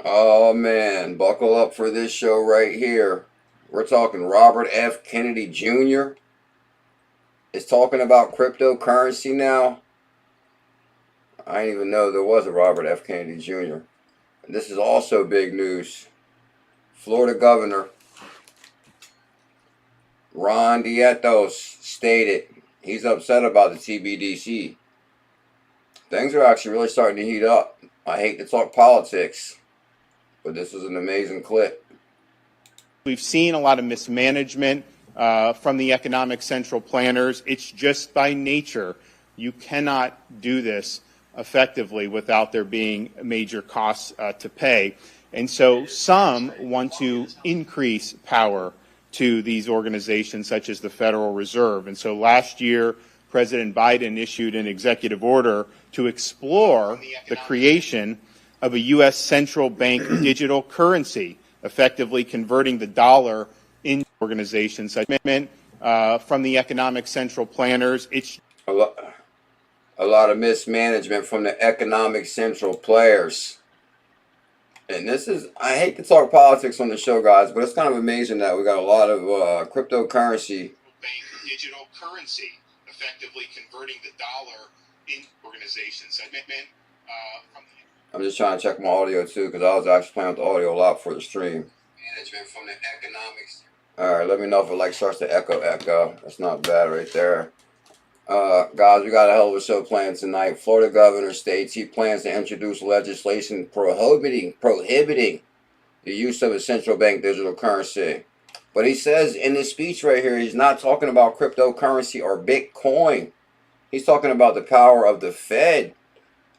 Oh man, buckle up for this show right here. We're talking Robert F. Kennedy Jr. is talking about cryptocurrency now. I didn't even know there was a Robert F. Kennedy Jr. And this is also big news. Florida Governor Ron DeSantis stated he's upset about the CBDC. Things are actually really starting to heat up. I hate to talk politics, but this is an amazing clip. We've seen a lot of mismanagement from the economic central planners. It's just by nature. You cannot do this effectively without there being major costs to pay. And so some want to increase power to these organizations such as the Federal Reserve. And so last year, President Biden issued an executive order to explore the creation of a U.S. central bank digital currency, effectively converting the dollar into organizations such as from the economic central planners. It's a lot of mismanagement from the economic central players. And this is, I hate to talk politics on the show, guys, but it's kind of amazing that we got a lot of cryptocurrency. Bank digital currency, effectively converting the dollar into organizations. I'm just trying to check my audio too, because I was actually playing with the audio a lot for the stream. Management from the economics. Alright, let me know if it starts to echo. That's not bad right there. Guys, we got a hell of a show planned tonight. Florida governor states he plans to introduce legislation prohibiting the use of a central bank digital currency. But he says in this speech right here, he's not talking about cryptocurrency or Bitcoin. He's talking about the power of the Fed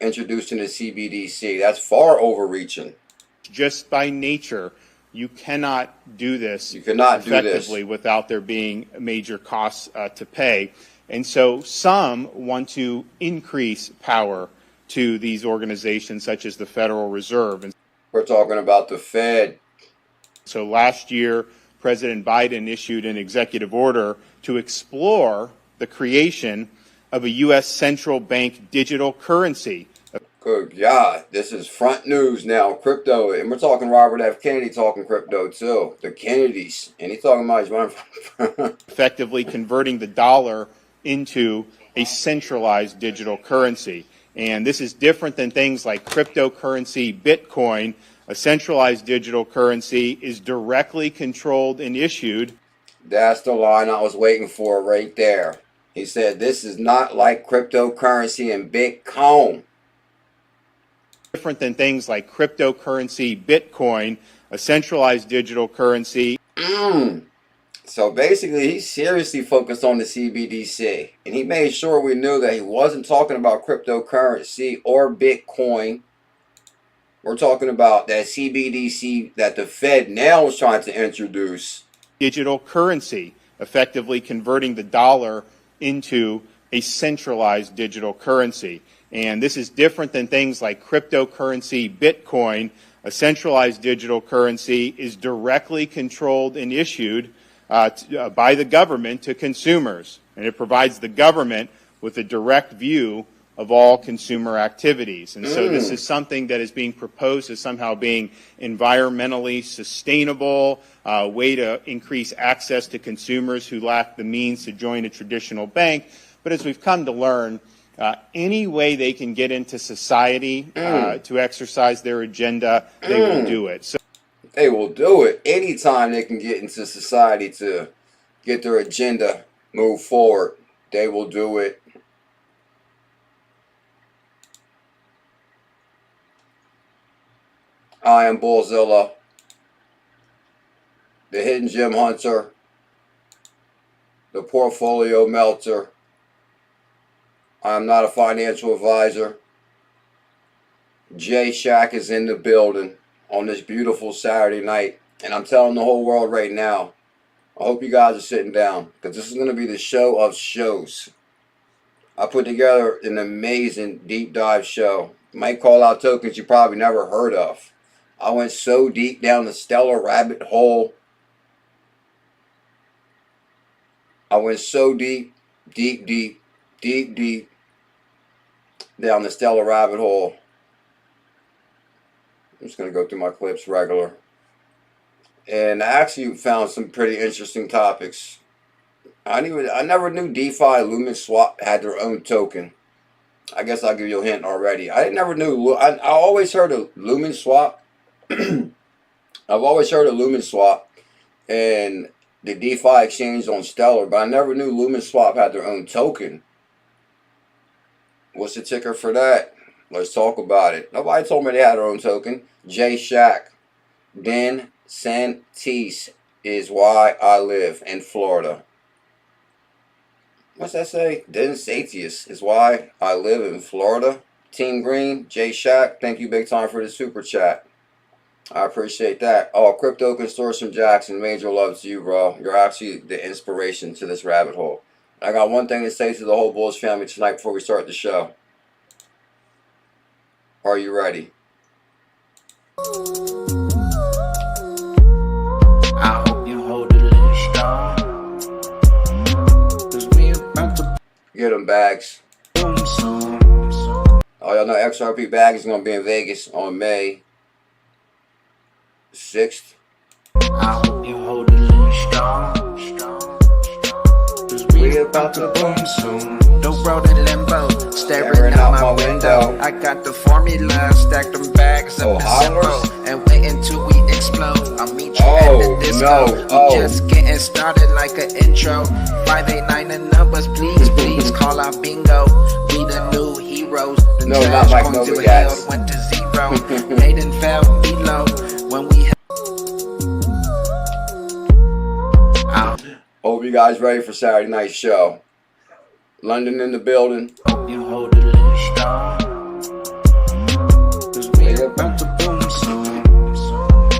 introducing the CBDC. That's far overreaching. Just by nature, you cannot do this effectively without there being major costs to pay. And so some want to increase power to these organizations such as the Federal Reserve. And we're talking about the Fed. So last year, President Biden issued an executive order to explore the creation of a U.S. central bank digital currency. Good God, this is front news now, crypto. And we're talking Robert F. Kennedy talking crypto too. The Kennedys. And he's talking about his running effectively converting the dollar into a centralized digital currency. And this is different than things like cryptocurrency, Bitcoin. A centralized digital currency is directly controlled and issued. That's the line I was waiting for right there. He said this is not like cryptocurrency and Bitcoin. Different than things like cryptocurrency, Bitcoin, a centralized digital currency. So basically, he seriously focused on the CBDC. And he made sure we knew that he wasn't talking about cryptocurrency or Bitcoin. We're talking about that CBDC that the Fed now is trying to introduce. Digital currency, effectively converting the dollar into a centralized digital currency. And this is different than things like cryptocurrency, Bitcoin. A centralized digital currency is directly controlled and issued by the government to consumers. And it provides the government with a direct view of all consumer activities. And so this is something that is being proposed as somehow being environmentally sustainable, a way to increase access to consumers who lack the means to join a traditional bank. But as we've come to learn, any way they can get into society to exercise their agenda, they will do it. So they will do it anytime they can get into society to get their agenda move forward. They will do it. I am BuLLZiLLa, the hidden gem hunter, the portfolio melter. I am not a financial advisor. J Shack is in the building on this beautiful Saturday night. And I'm telling the whole world right now, I hope you guys are sitting down, because this is going to be the show of shows. I put together an amazing deep dive show. Might call out tokens you probably never heard of. I went so deep down the stellar rabbit hole. I went so deep down the stellar rabbit hole. I'm just going to go through my clips regular. And I actually found some pretty interesting topics. I never knew DeFi Lumen Swap had their own token. I guess I'll give you a hint already. I never knew. I always heard of Lumen Swap. I've always heard of Lumen Swap and the DeFi exchange on Stellar, but I never knew Lumen Swap had their own token. What's the ticker for that? Let's talk about it. Nobody told me they had their own token. J Shack. Den Santis is why I live in Florida. What's that say? Den Satius is why I live in Florida. Team Green, J Shack, thank you big time for the super chat. I appreciate that. Oh, Crypto Consortium Jackson, major love to you, bro. You're actually the inspiration to this rabbit hole. I got one thing to say to the whole Bulls family tonight before we start the show. Are you ready? I hope you hold it a little strong. Cause we about to Get them bags. boom soon. Oh, y'all know XRP Bag is going to be in Vegas on May 6th. I hope you hold it a little strong. Cause we about to boom soon. 𝕝𝕚𝕚𝕝 staring out my window. I got the formula, stacked them bags up in simple. And wait until we explode. I'll meet you at the disco. We just getting started like an intro. 589 the numbers, please call out bingo. We the new heroes. The not like point to Cats. hell went to zero. They done fell below when we Hope you guys ready for Saturday night's show. London in the building. you hold it a little strong. Cause we about to boom soon.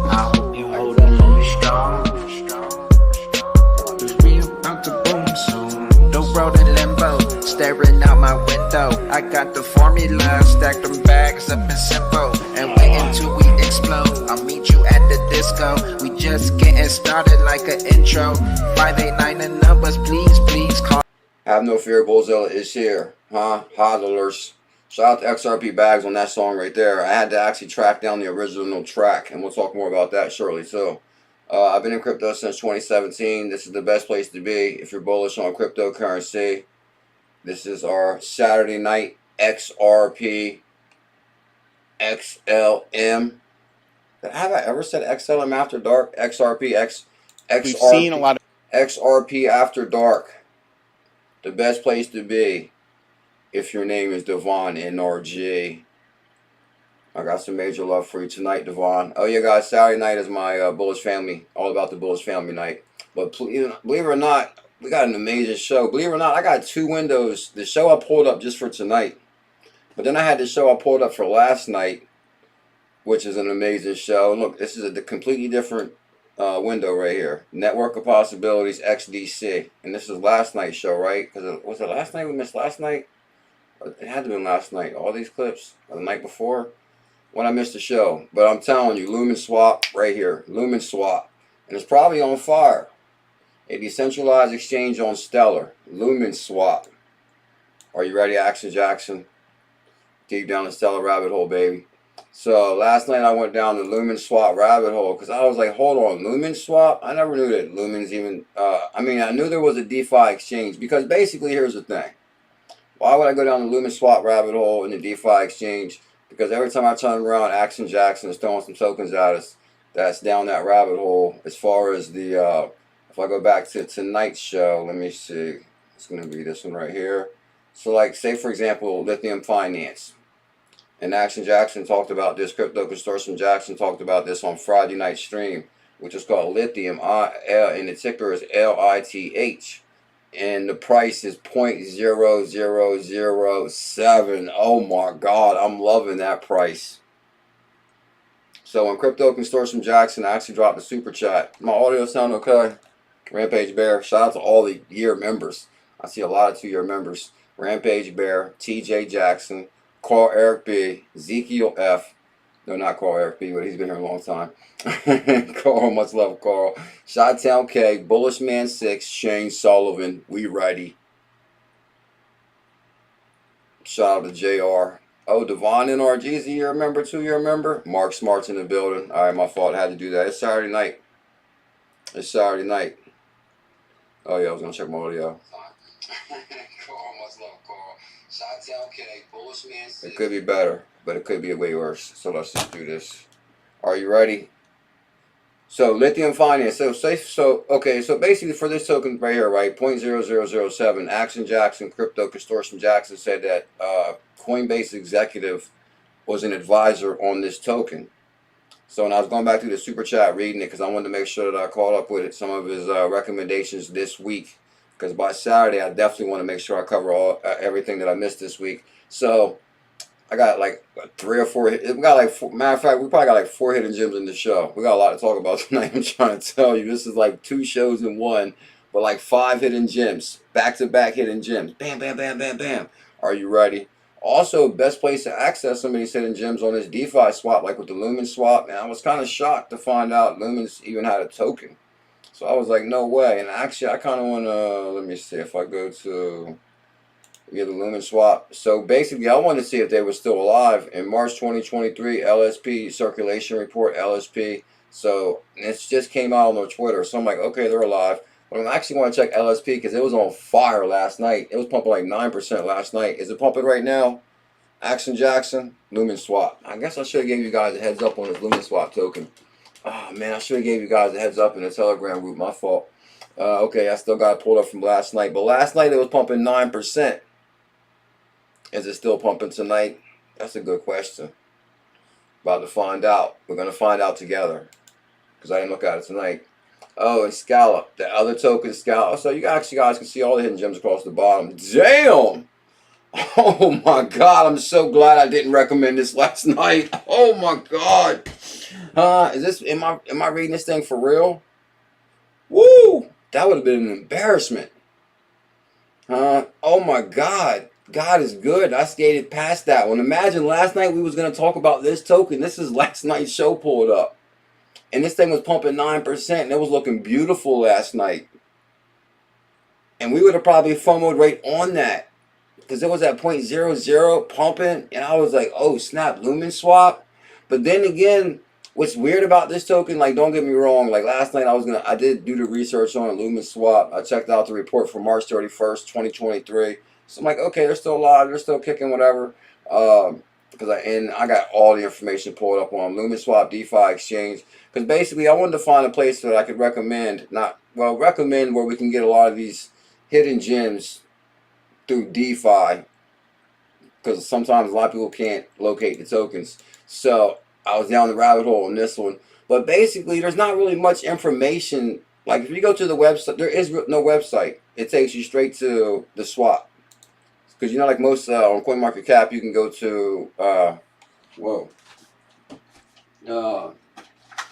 I hope you hold it a little strong. Cause we about to boom soon. 𝕝𝕚𝕚𝕝 staring out my window. I got the formula, stacked them bags up in simple. And wait until we explode. I'll meet you at the disco. We just getting started like an intro. 589 the numbers, please call. Have no fear, BuLLZiLLa is here. Hodlers. Shout out to XRP Bags on that song right there. I had to actually track down the original track, and we'll talk more about that shortly too. I've been in crypto since 2017. This is the best place to be if you're bullish on cryptocurrency. This is our Saturday night XRP XLM. Have I ever said XLM after dark? XRP We've seen a lot of XRP after dark. The best place to be if your name is Devon NRG. I got some major love for you tonight, Devon. Oh yeah, guys, Saturday night is my Bullish family, all about the Bullish family night. But believe it or not, we got an amazing show. Believe it or not, I got 2 windows. The show I pulled up just for tonight. But then I had the show I pulled up for last night, which is an amazing show. And look, this is a completely different window right here. Network of Possibilities XDC. And this is last night's show, right? Because was it last night we missed last night? It had to have been last night. All these clips. Or the night before. When I missed the show. But I'm telling you, Lumen Swap right here. Lumen Swap. And it's probably on fire. A decentralized exchange on Stellar. Lumen Swap. Are you ready, Action Jackson? Deep down the Stellar rabbit hole, baby. So last night I went down the Lumen Swap rabbit hole because I was like, hold on, Lumen Swap? I never knew that Lumen's even, I knew there was a DeFi exchange because basically here's the thing. Why would I go down the Lumen Swap rabbit hole in the DeFi exchange? Because every time I turn around, Action Jackson is throwing some tokens at us that's down that rabbit hole. As far as the, if I go back to tonight's show, let me see. It's going to be this one right here. So like, say for example, Lithium Finance. And Action Jackson talked about this, Crypto Consortium Jackson talked about this on Friday night stream, which is called Lithium, and the ticker is LITH. And the price is 0.0007. Oh my God, I'm loving that price. So when Crypto Consortium Jackson actually dropped the super chat, my audio sound okay? Rampage Bear, shout out to all the year members. I see a lot of 2-year members. Rampage Bear, TJ Jackson, Carl Eric B, Ezekiel F. No, not Carl Eric B, but he's been here a long time. Carl, much love, Carl. Shot-Town K, Bullish Man 6, Shane Sullivan, we ready. Shout out to JR. Oh, Devon NRG is a year member, 2-year member. Mark Smart's in the building. All right, my fault. I had to do that. It's Saturday night. It's Saturday night. Oh yeah, I was gonna check my audio. It could be better, but it could be way worse. So let's just do this. Are you ready? So Lithium Finance. Okay. So basically, for this token right here, right, 0.0007, Action Jackson, Crypto Consortium Jackson said that Coinbase executive was an advisor on this token. So when I was going back through the super chat, reading it, because I wanted to make sure that I caught up with some of his recommendations this week. Because by Saturday, I definitely want to make sure I cover everything that I missed this week. So I got like 3 or 4. We got like matter of fact, we probably got like 4 hidden gems in the show. We got a lot to talk about tonight. I'm trying to tell you, this is like 2 shows in one, but like 5 hidden gems, back-to-back hidden gems. Bam, bam, bam, bam, bam. Are you ready? Also, best place to access some of these hidden gems on this DeFi swap, like with the Lumen swap. And I was kind of shocked to find out Lumen's even had a token. So I was like, no way. And actually, I kind of want to, let me see if I go to the Lumen swap. So basically, I wanted to see if they were still alive. In March 2023, LSP circulation report, LSP. So it just came out on their Twitter. So I'm like, okay, they're alive. But I actually want to check LSP because it was on fire last night. It was pumping like 9% last night. Is it pumping right now? Action Jackson, Lumen swap. I guess I should have gave you guys a heads up on this Lumen swap token. Oh man, I should have gave you guys a heads up in the Telegram group. My fault. Okay, I still got it pulled up from last night. But last night it was pumping 9%. Is it still pumping tonight? That's a good question. About to find out. We're going to find out together. Because I didn't look at it tonight. Oh, and Scallop. The other token, Scallop. So you guys can see all the hidden gems across the bottom. Damn! Oh my God, I'm so glad I didn't recommend this last night. Oh my God. Am I reading this thing for real? Woo! That would have been an embarrassment. Oh my God. God is good. I skated past that one. Imagine last night we was going to talk about this token. This is last night's show pulled up. And this thing was pumping 9%. And it was looking beautiful last night. And we would have probably FOMO'd right on that. Because it was at 0.00 pumping. And I was like, oh snap, Lumen swap. But then again, what's weird about this token, like don't get me wrong, like last night I did do the research on a Lumen swap. I checked out the report for March 31st, 2023. So I'm like, okay, they're still alive, they're still kicking, whatever. Because I got all the information pulled up on Lumen swap, DeFi exchange. Because basically, I wanted to find a place that I could recommend, recommend where we can get a lot of these hidden gems through DeFi. Because sometimes a lot of people can't locate the tokens. So I was down the rabbit hole on this one. But basically, there's not really much information. Like if you go to the website, there is no website. It takes you straight to the swap. Because you know, like most on CoinMarketCap, you can go to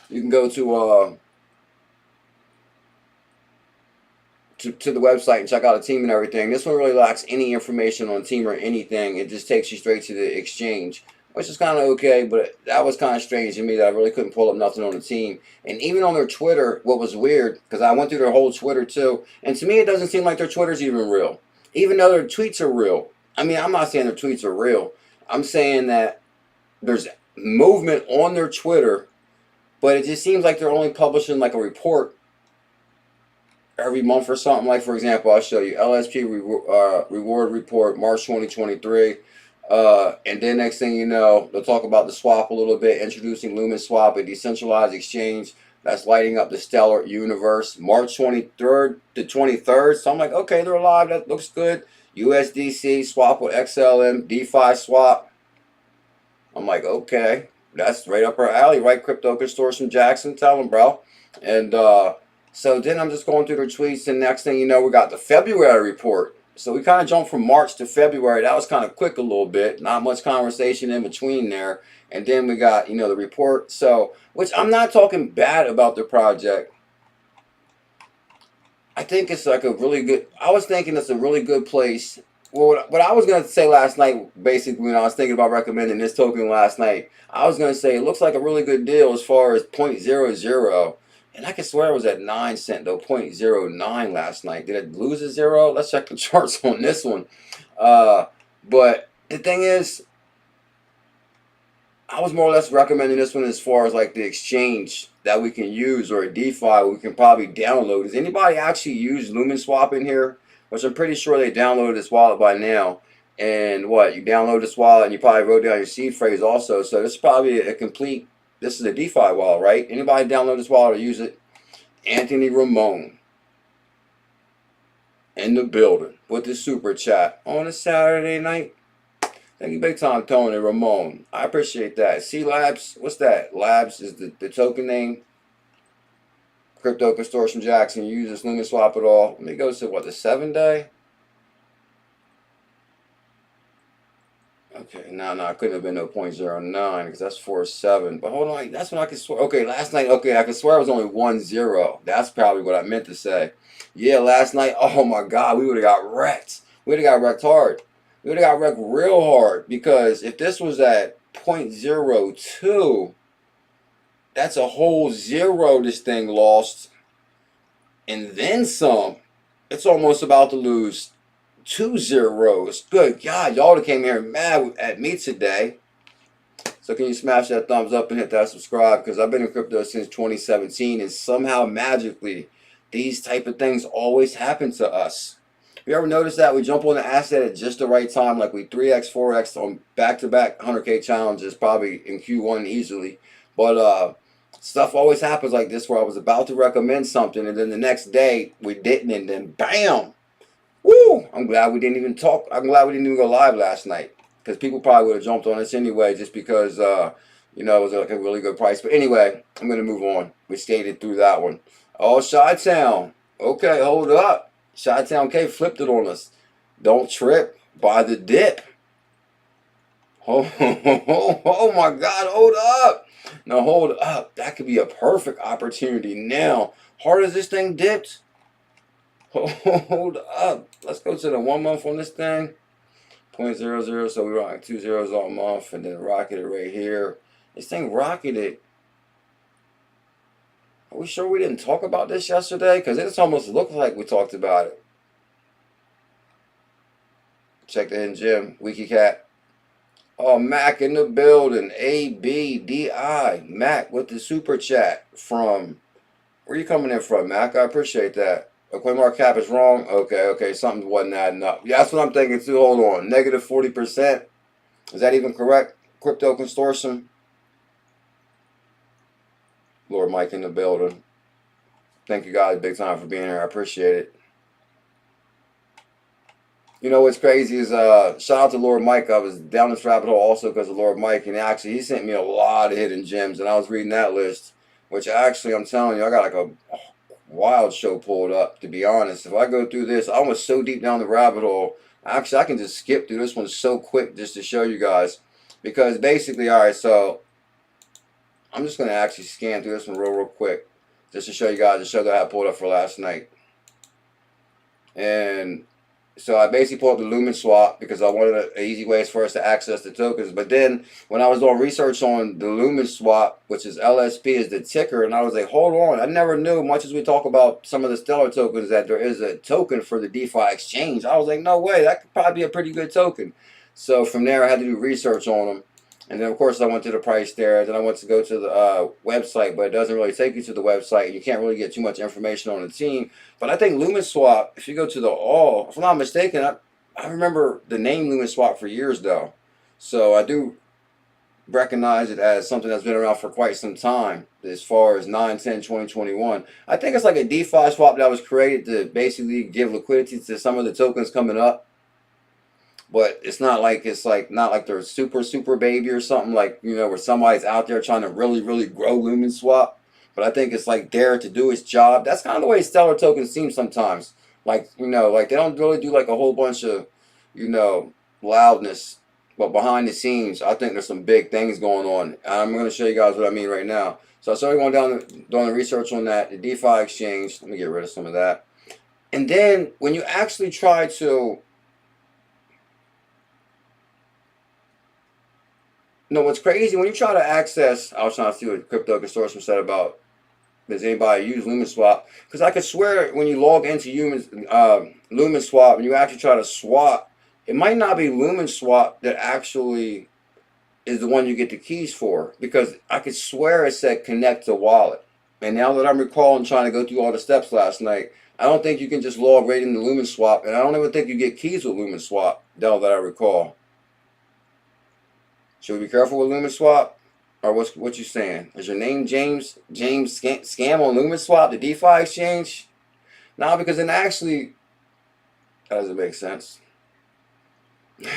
you can go to the website and check out a team and everything. This one really lacks any information on team or anything. It just takes you straight to the exchange, which is kind of okay, but that was kind of strange to me that I really couldn't pull up nothing on the team. And even on their Twitter, what was weird, because I went through their whole Twitter too, and to me it doesn't seem like their Twitter's even real. Even though their tweets are real. I mean, I'm not saying their tweets are real. I'm saying that there's movement on their Twitter, but it just seems like they're only publishing like a report every month or something. Like, for example, I'll show you LSP reward report, March 2023. And then next thing you know, they'll talk about the swap a little bit, introducing Lumen Swap, a decentralized exchange that's lighting up the stellar universe, March 23rd to 23rd. So I'm like, okay, they're alive. That looks good. USDC swap with XLM, DeFi swap. I'm like, okay, that's right up our alley, right? Crypto Consortium Jackson, tell them, bro. And so then I'm just going through their tweets, and next thing you know, we got the February report. So we kind of jumped from March to February. That was kind of quick a little bit. Not much conversation in between there. And then we got, you know, the report. So, which I'm not talking bad about the project. I think it's like a really good, I was thinking it's a really good place. Well, what I was going to say last night, basically, when I was thinking about recommending this token last night, I was going to say it looks like a really good deal as far as 0.00. And I can swear it was at 9 cents, though, 0.09 last night. Did it lose a zero? Let's check the charts on this one. But the thing is, I was more or less recommending this one as far as like the exchange that we can use, or a DeFi we can probably download. Does anybody actually use Lumen Swap in here? Which I'm pretty sure they downloaded this wallet by now. And what, you download this wallet and you probably wrote down your seed phrase also. So this is probably a complete, this is a DeFi wallet, right? Anybody download this wallet or use it? Anthony Ramon in the building with the super chat on a Saturday night. Thank you big time, Tony Ramon. I appreciate that. C Labs, what's that? Labs is the token name. Crypto Consortium Jackson, you use this Lumen Swap at all? Let me go to what, the 7-day? Okay, no, it couldn't have been no 0.09 because that's 4.7. But hold on, that's when I could swear. Okay, last night, okay, I could swear it was only 1.0. That's probably what I meant to say. Yeah, last night, oh my God, we would have got wrecked. We would have got wrecked hard. We would have got wrecked real hard, because if this was at 0.02, that's a whole zero this thing lost. And then some. It's almost about to lose 2 zeros. Good God, y'all that came here mad at me today. So can you smash that thumbs up and hit that subscribe? Because I've been in crypto since 2017, and somehow magically these type of things always happen to us. You ever notice that we jump on the asset at just the right time, like we 3x, 4x on back-to-back 100K challenges, probably in Q1 easily. But stuff always happens like this, where I was about to recommend something, and then the next day we didn't, and then bam! Woo! I'm glad we didn't even talk. I'm glad we didn't even go live last night, because people probably would have jumped on us anyway, just because you know, it was like a really good price. But anyway, I'm gonna move on. We skated through that one. Oh, Chi-Town. Okay, hold up. Chi-Town K flipped it on us. Don't trip. Buy the dip. Oh my God, hold up. Now hold up. That could be a perfect opportunity now. Hard as this thing dipped. Hold up. Let's go to the 1 month on this thing. 0.00. So we rock 2 zeros all month, and then rocketed right here. This thing rocketed. Are we sure we didn't talk about this yesterday? Because it almost looked like we talked about it. Check the in gym. Wiki Cat. Oh, Mac in the building. ABDI. Mac with the super chat from. Where you coming in from, Mac? I appreciate that. Okay, market cap is wrong. Okay. Something wasn't adding up. Yeah, that's what I'm thinking too. Hold on. Negative 40%. Is that even correct? Crypto Consortium. Lord Mike in the building. Thank you guys big time for being here. I appreciate it. You know what's crazy is shout out to Lord Mike. I was down this rabbit hole also because of Lord Mike, and actually he sent me a lot of hidden gems, and I was reading that list, which actually I'm telling you, I got like a wild show pulled up, to be honest. If I go through this, I was so deep down the rabbit hole. Actually, I can just skip through this one so quick just to show you guys, because basically, all right, so I'm just going to actually scan through this one real quick just to show you guys the show that I pulled up for last night. And so I basically pulled up the Lumen Swap because I wanted an easy way for us to access the tokens. But then when I was doing research on the Lumen Swap, which is LSP is the ticker, and I was like, hold on, I never knew, much as we talk about some of the Stellar tokens, that there is a token for the DeFi exchange. I was like, no way, that could probably be a pretty good token. So from there I had to do research on them. And then, of course, I went to the price there. Then I went to go to the website, but it doesn't really take you to the website. You can't really get too much information on the team. But I think Lumen Swap, if you go to the all, if I'm not mistaken, I remember the name Lumen Swap for years, though. So I do recognize it as something that's been around for quite some time, as far as 9/10/2021. I think it's like a DeFi swap that was created to basically give liquidity to some of the tokens coming up. But it's not like not like they're super baby or something, like, you know, where somebody's out there trying to really grow Lumen Swap. But I think it's like there to do its job. That's kind of the way Stellar tokens seem sometimes. Like, you know, like they don't really do like a whole bunch of, you know, loudness. But behind the scenes, I think there's some big things going on. I'm going to show you guys what I mean right now. So I started going down doing the research on that, the DeFi exchange. Let me get rid of some of that. And then when you actually try to, no, what's crazy, when you try to access, I was trying to see what Crypto Consortium said about, does anybody use Lumen Swap? Because I could swear when you log into Lumen Swap and you actually try to swap, it might not be Lumen Swap that actually is the one you get the keys for, because I could swear it said connect to wallet. And now that I'm recalling trying to go through all the steps last night, I don't think you can just log right into Lumen Swap, and I don't even think you get keys with Lumen Swap, now that I recall. Should we be careful with Lumen Swap? Or what you saying? Is your name James Scam on Lumen Swap, the DeFi exchange? No, because then actually, that doesn't make sense.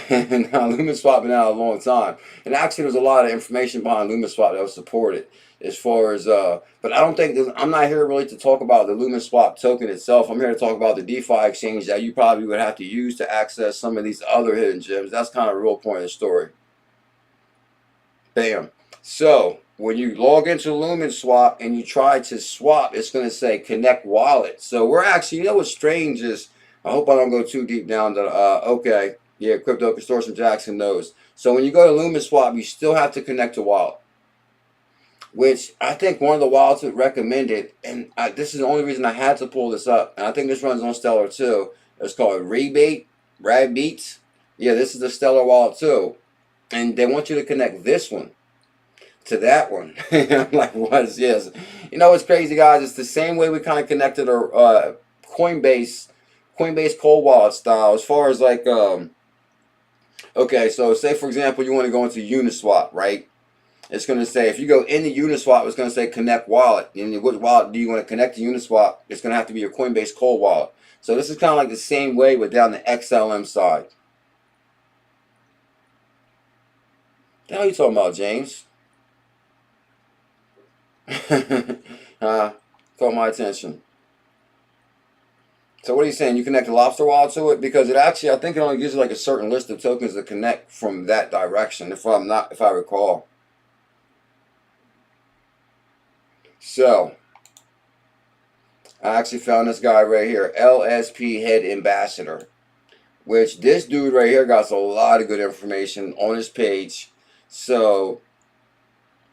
Now, Lumen Swap been out a long time, and actually there's a lot of information behind Lumen Swap that was supported as far as but I don't think I'm not here really to talk about the Lumen Swap token itself. I'm here to talk about the DeFi exchange that you probably would have to use to access some of these other hidden gems. That's kind of the real point of the story. Bam. So when you log into Lumen Swap and you try to swap, it's going to say connect wallet. So we're actually, you know what's strange is, I hope I don't go too deep down to okay. Yeah, Crypto Consortium Jackson knows. So when you go to Lumen Swap, you still have to connect to wallet, which I think one of the wallets that recommended, and this is the only reason I had to pull this up, and I think this runs on Stellar too. It's called Rabbit. Yeah, this is the Stellar wallet too, and they want you to connect this one to that one. I'm like, what? Yes, you know what's crazy, guys? It's the same way we kind of connected our Coinbase cold wallet style, as far as like okay, so say for example you want to go into Uniswap, right? It's going to say, if you go into Uniswap, it's going to say connect wallet. And what wallet do you want to connect to Uniswap? It's going to have to be your Coinbase cold wallet. So this is kind of like the same way, but down the XLM side. What the hell are you talking about, James? Caught my attention. So what are you saying? You connect the Lobster wallet to it? Because it actually, I think it only gives you like a certain list of tokens to connect from that direction, if I recall. So I actually found this guy right here, LSP Head Ambassador, which this dude right here got a lot of good information on his page. So,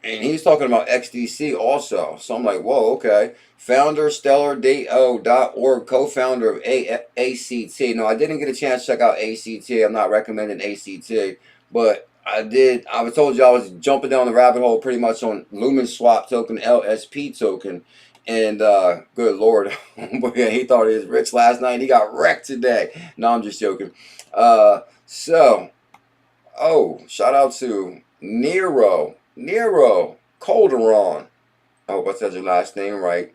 and he's talking about XDC also. So I'm like, whoa, okay. Founder, stellardao.org, co-founder of ACT. No, I didn't get a chance to check out ACT. I'm not recommending ACT, but I told you I was jumping down the rabbit hole pretty much on Lumen Swap token, LSP token, and good Lord, he thought he was rich last night. He got wrecked today. No, I'm just joking. So, shout out to 𝕝𝕚𝕟𝕝𝕚 Calderon. I hope I said your last name right.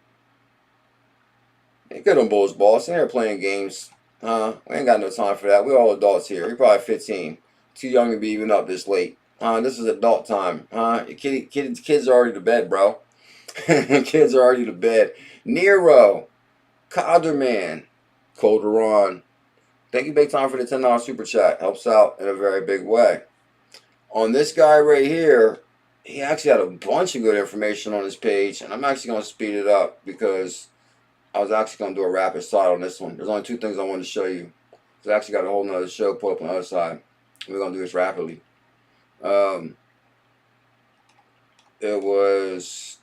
Hey, good on Bulls boss. In here playing games. We ain't got no time for that. We're all adults here. You're probably 15. Too young to be even up this late. This is adult time. Kids are already to bed, bro. Kids are already to bed. Nero, Calderman, Calderon. Thank you big time for the $10 super chat. Helps out in a very big way. On this guy right here, he actually had a bunch of good information on his page, and I'm actually going to speed it up because I was actually going to do a rapid side on this one. There's only two things I wanted to show you. So I actually got a whole nother show put up on the other side. We're going to do this rapidly. It was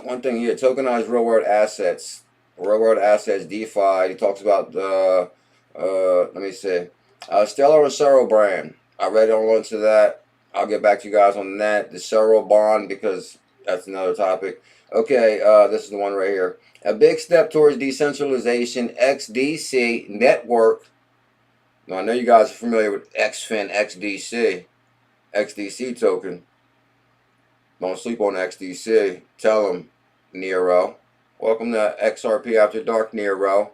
one thing here, tokenized real world assets. Real world assets, DeFi. He talks about the, let me see, Stellar and Cero brand. I read on to that. I'll get back to you guys on that. The Cero bond, because that's another topic. Okay, this is the one right here. A big step towards decentralization, XDC network. Now, I know you guys are familiar with XFin, XDC token. Don't sleep on XDC. Tell them, Nero. Welcome to XRP After Dark, Nero.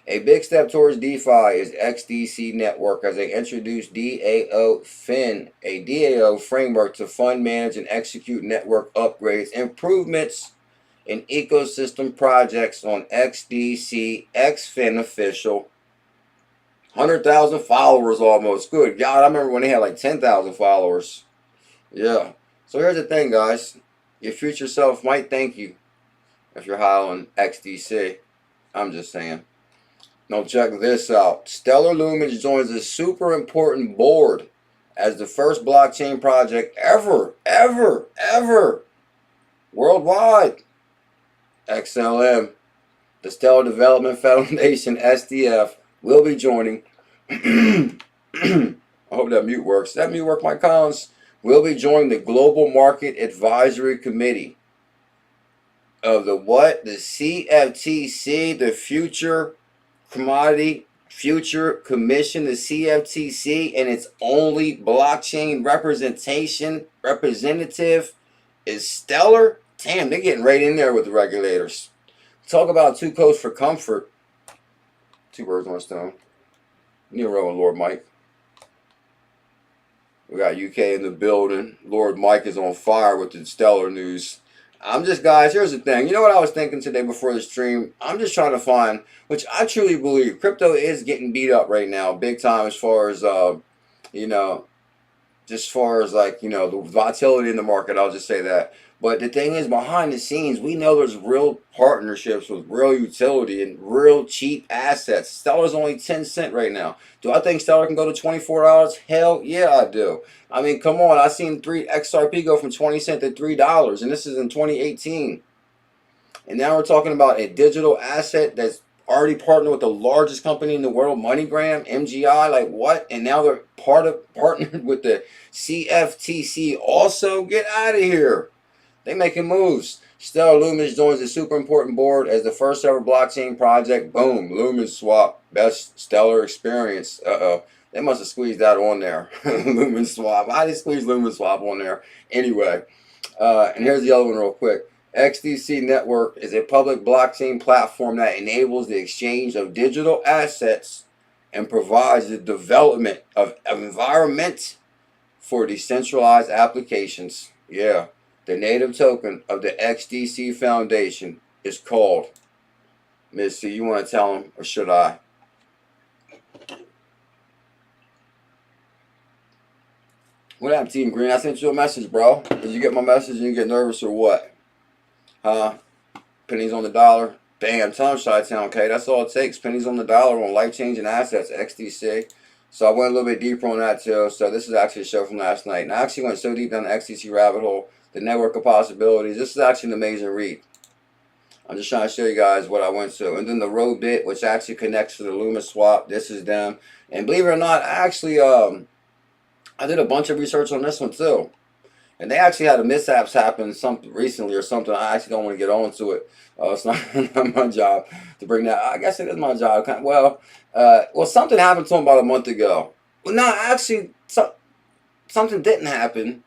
A big step towards DeFi is XDC network, as they introduce 𝕝𝕚𝕝𝕝, a DAO framework to fund, manage, and execute network upgrades, improvements, and ecosystem projects on XDC XFin official. 100,000 followers almost. Good God, I remember when they had like 10,000 followers. Yeah. So here's the thing, guys. Your future self might thank you if you're high on XDC. I'm just saying. Now check this out. Stellar Lumen joins a super important board as the first blockchain project ever worldwide. XLM, the Stellar Development Foundation, SDF, will be joining. I hope that mute works. That mute work, Mike Collins? will be joining the Global Market Advisory Committee of the what? The CFTC, the Future Commodity Future Commission, the CFTC, and its only blockchain representative is Stellar. Damn, they're getting right in there with the regulators. Talk about two coats for comfort. Two birds, one stone. Nero and Lord Mike. We got UK in the building. Lord Mike is on fire with the Stellar news. I'm just, guys, here's the thing. You know what I was thinking today before the stream? I'm just trying to find, which I truly believe, crypto is getting beat up right now, big time, as far as, you know, just as far as, like, you know, the volatility in the market. I'll just say that. But the thing is, behind the scenes, we know there's real partnerships with real utility and real cheap assets. Stellar's only 10 cents right now. Do I think Stellar can go to $24? Hell yeah, I do. I mean, come on. I seen XRP go from 20 cents to $3, and this is in 2018. And now we're talking about a digital asset that's already partnered with the largest company in the world, MoneyGram, MGI, like what? And now they're partnered with the CFTC also? Get out of here. They making moves. Stellar Lumen joins the super important board as the first ever blockchain project. Boom. Lumen swap. Best Stellar experience. They must have squeezed that on there. Lumen swap. I just squeezed Lumen swap on there. Anyway. And here's the other one real quick. XDC Network is a public blockchain platform that enables the exchange of digital assets and provides the development of environment for decentralized applications. Yeah. The native token of the XDC Foundation is called. Missy, you want to tell them, or should I? What happened, Team Green? I sent you a message, bro. Did you get my message and you get nervous or what? Huh? Pennies on the dollar. Bam, tell them Chi-Town, okay? That's all it takes. Pennies on the dollar on life-changing assets, XDC. So I went a little bit deeper on that too. So this is actually a show from last night. And I actually went so deep down the XDC rabbit hole. The network of possibilities. This is actually an amazing read. I'm just trying to show you guys what I went to. And then the 𝕝𝕚𝕟, which actually connects to the Lumen swap. This is them. And believe it or not, actually, I did a bunch of research on this one too. And they actually had a mishaps happen recently or something. I actually don't want to get on to it. It's not my job to bring that. I guess it is my job. Well, something happened to them about a month ago. Well, no, actually, something didn't happen.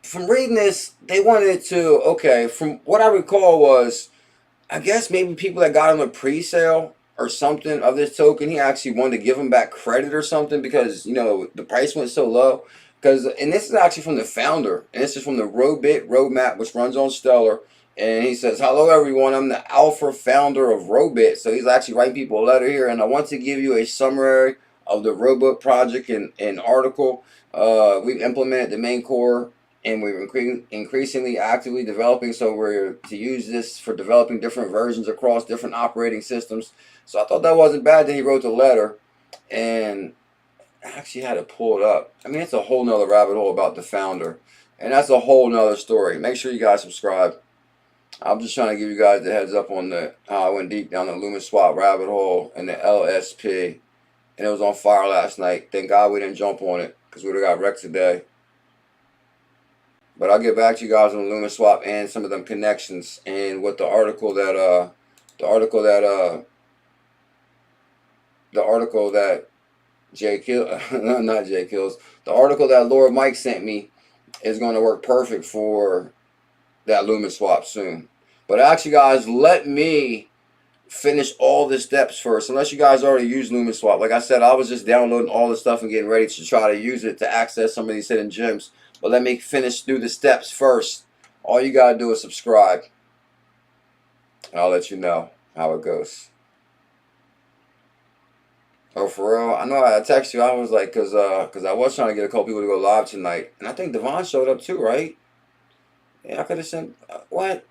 From reading this, they wanted to, okay, from what I recall was, I guess maybe people that got him a pre-sale or something of this token, he actually wanted to give him back credit or something because, you know, the price went so low. And this is actually from the founder, and this is from the 𝕝𝕚𝕟 roadmap, which runs on Stellar. And he says, hello, everyone. I'm the alpha founder of 𝕝𝕚𝕟. So he's actually writing people a letter here, and I want to give you a summary of the 𝕝𝕚𝕟 project and article. We've implemented the main core, and we're increasingly actively developing, so we're to use this for developing different versions across different operating systems. So I thought that wasn't bad. Then he wrote the letter, and I actually had to pull it up. I mean, it's a whole nother rabbit hole about the founder, and that's a whole nother story. Make sure you guys subscribe. I'm just trying to give you guys the heads up on how I went deep down the Lumen swap rabbit hole and the LSP, and it was on fire last night. Thank God we didn't jump on it, because we would have got wrecked today. But I'll get back to you guys on the Lumen swap and some of them connections and what the article that the article that Lord Mike sent me is going to work perfect for that Lumen swap soon. But actually, guys, let me finish all the steps first. Unless you guys already use Lumen swap, like I said, I was just downloading all the stuff and getting ready to try to use it to access some of these hidden gems. But let me finish through the steps first. All you gotta do is subscribe, and I'll let you know how it goes. Oh, for real? I know I text you. I was like, cause I was trying to get a couple people to go live tonight, and I think Devon showed up too, right? Yeah, I could have sent what?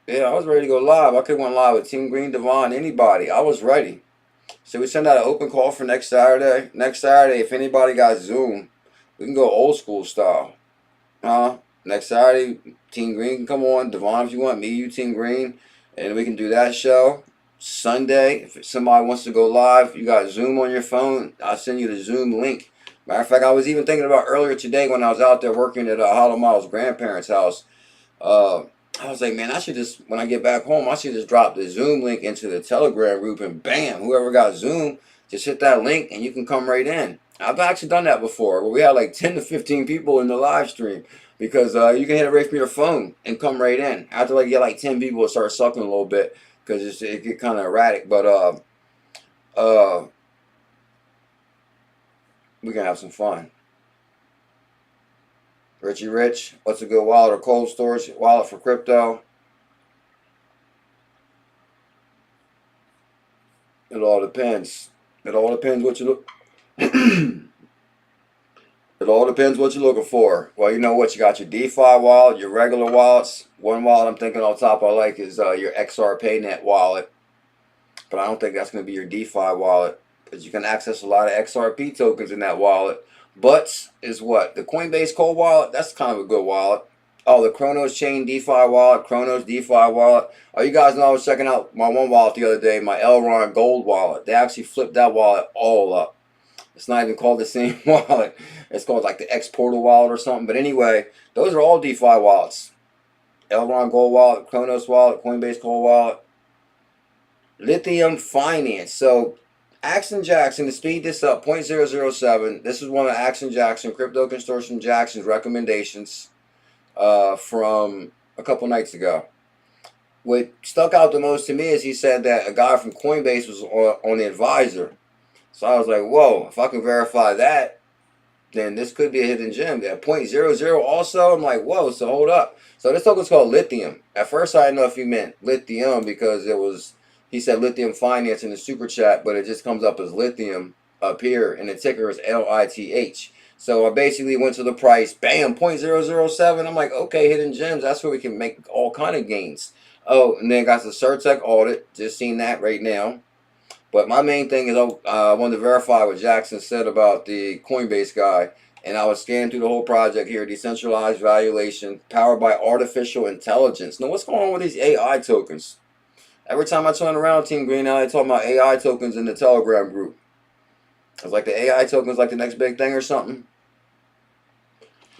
Yeah, I was ready to go live. I could have went live with Team Green, Devon, anybody. I was ready. So we send out an open call for next Saturday. Next Saturday, if anybody got Zoom, we can go old school style. Next Saturday, Team Green can come on. Devon, if you want, me, you, Team Green. And we can do that show. Sunday. If somebody wants to go live, you got Zoom on your phone, I'll send you the Zoom link. Matter of fact, I was even thinking about earlier today when I was out there working at 𝕊𝕚𝕒𝕗 grandparents' house. I was like, man, I should just, when I get back home, I should just drop the Zoom link into the Telegram group, and bam, whoever got Zoom, just hit that link and you can come right in. I've actually done that before, where we had like 10 to 15 people in the live stream, because you can hit it right from your phone and come right in. After like you get like 10 people, it starts sucking a little bit because it get kind of erratic, but we can have some fun. Richie Rich, what's a good wallet or cold storage wallet for crypto? It all depends. It all depends what you look. It all depends what you're looking for. Well, you know what? You got your DeFi wallet, your regular wallets. One wallet I'm thinking on top I like is your XRPayNet wallet. But I don't think that's going to be your DeFi wallet, because you can access a lot of XRP tokens in that wallet. But is what? The Coinbase Cold Wallet, that's kind of a good wallet. Oh, the Chronos Chain DeFi wallet, Chronos DeFi wallet. Oh, you guys know I was checking out my one wallet the other day, my Elrond Gold wallet. They actually flipped that wallet all up. It's not even called the same wallet. It's called like the X Portal wallet or something. But anyway, those are all DeFi wallets. Elrond Gold wallet, Chronos wallet, Coinbase Cold wallet. Lithium Finance. So Action Jackson, to speed this up, 0.007. This is one of Action Jackson, Crypto Consortium Jackson's recommendations from a couple nights ago. What stuck out the most to me is he said that a guy from Coinbase was on the advisor. So I was like, whoa, if I can verify that, then this could be a hidden gem. At 0.00 also, I'm like, whoa, so hold up. So this token's called Lithium. At first I didn't know if he meant lithium, because it was, he said Lithium Finance in the super chat, but it just comes up as Lithium up here, and the ticker is LITH. So I basically went to the price, bam, 0.007. I'm like, okay, hidden gems, that's where we can make all kind of gains. Oh, and then got the Certec audit, just seen that right now. But my main thing is I wanted to verify what Jackson said about the Coinbase guy, and I was scanning through the whole project here, decentralized valuation, powered by artificial intelligence. Now, what's going on with these AI tokens? Every time I turn around, Team Green, now they talking about AI tokens in the Telegram group. It's like the AI tokens like the next big thing or something.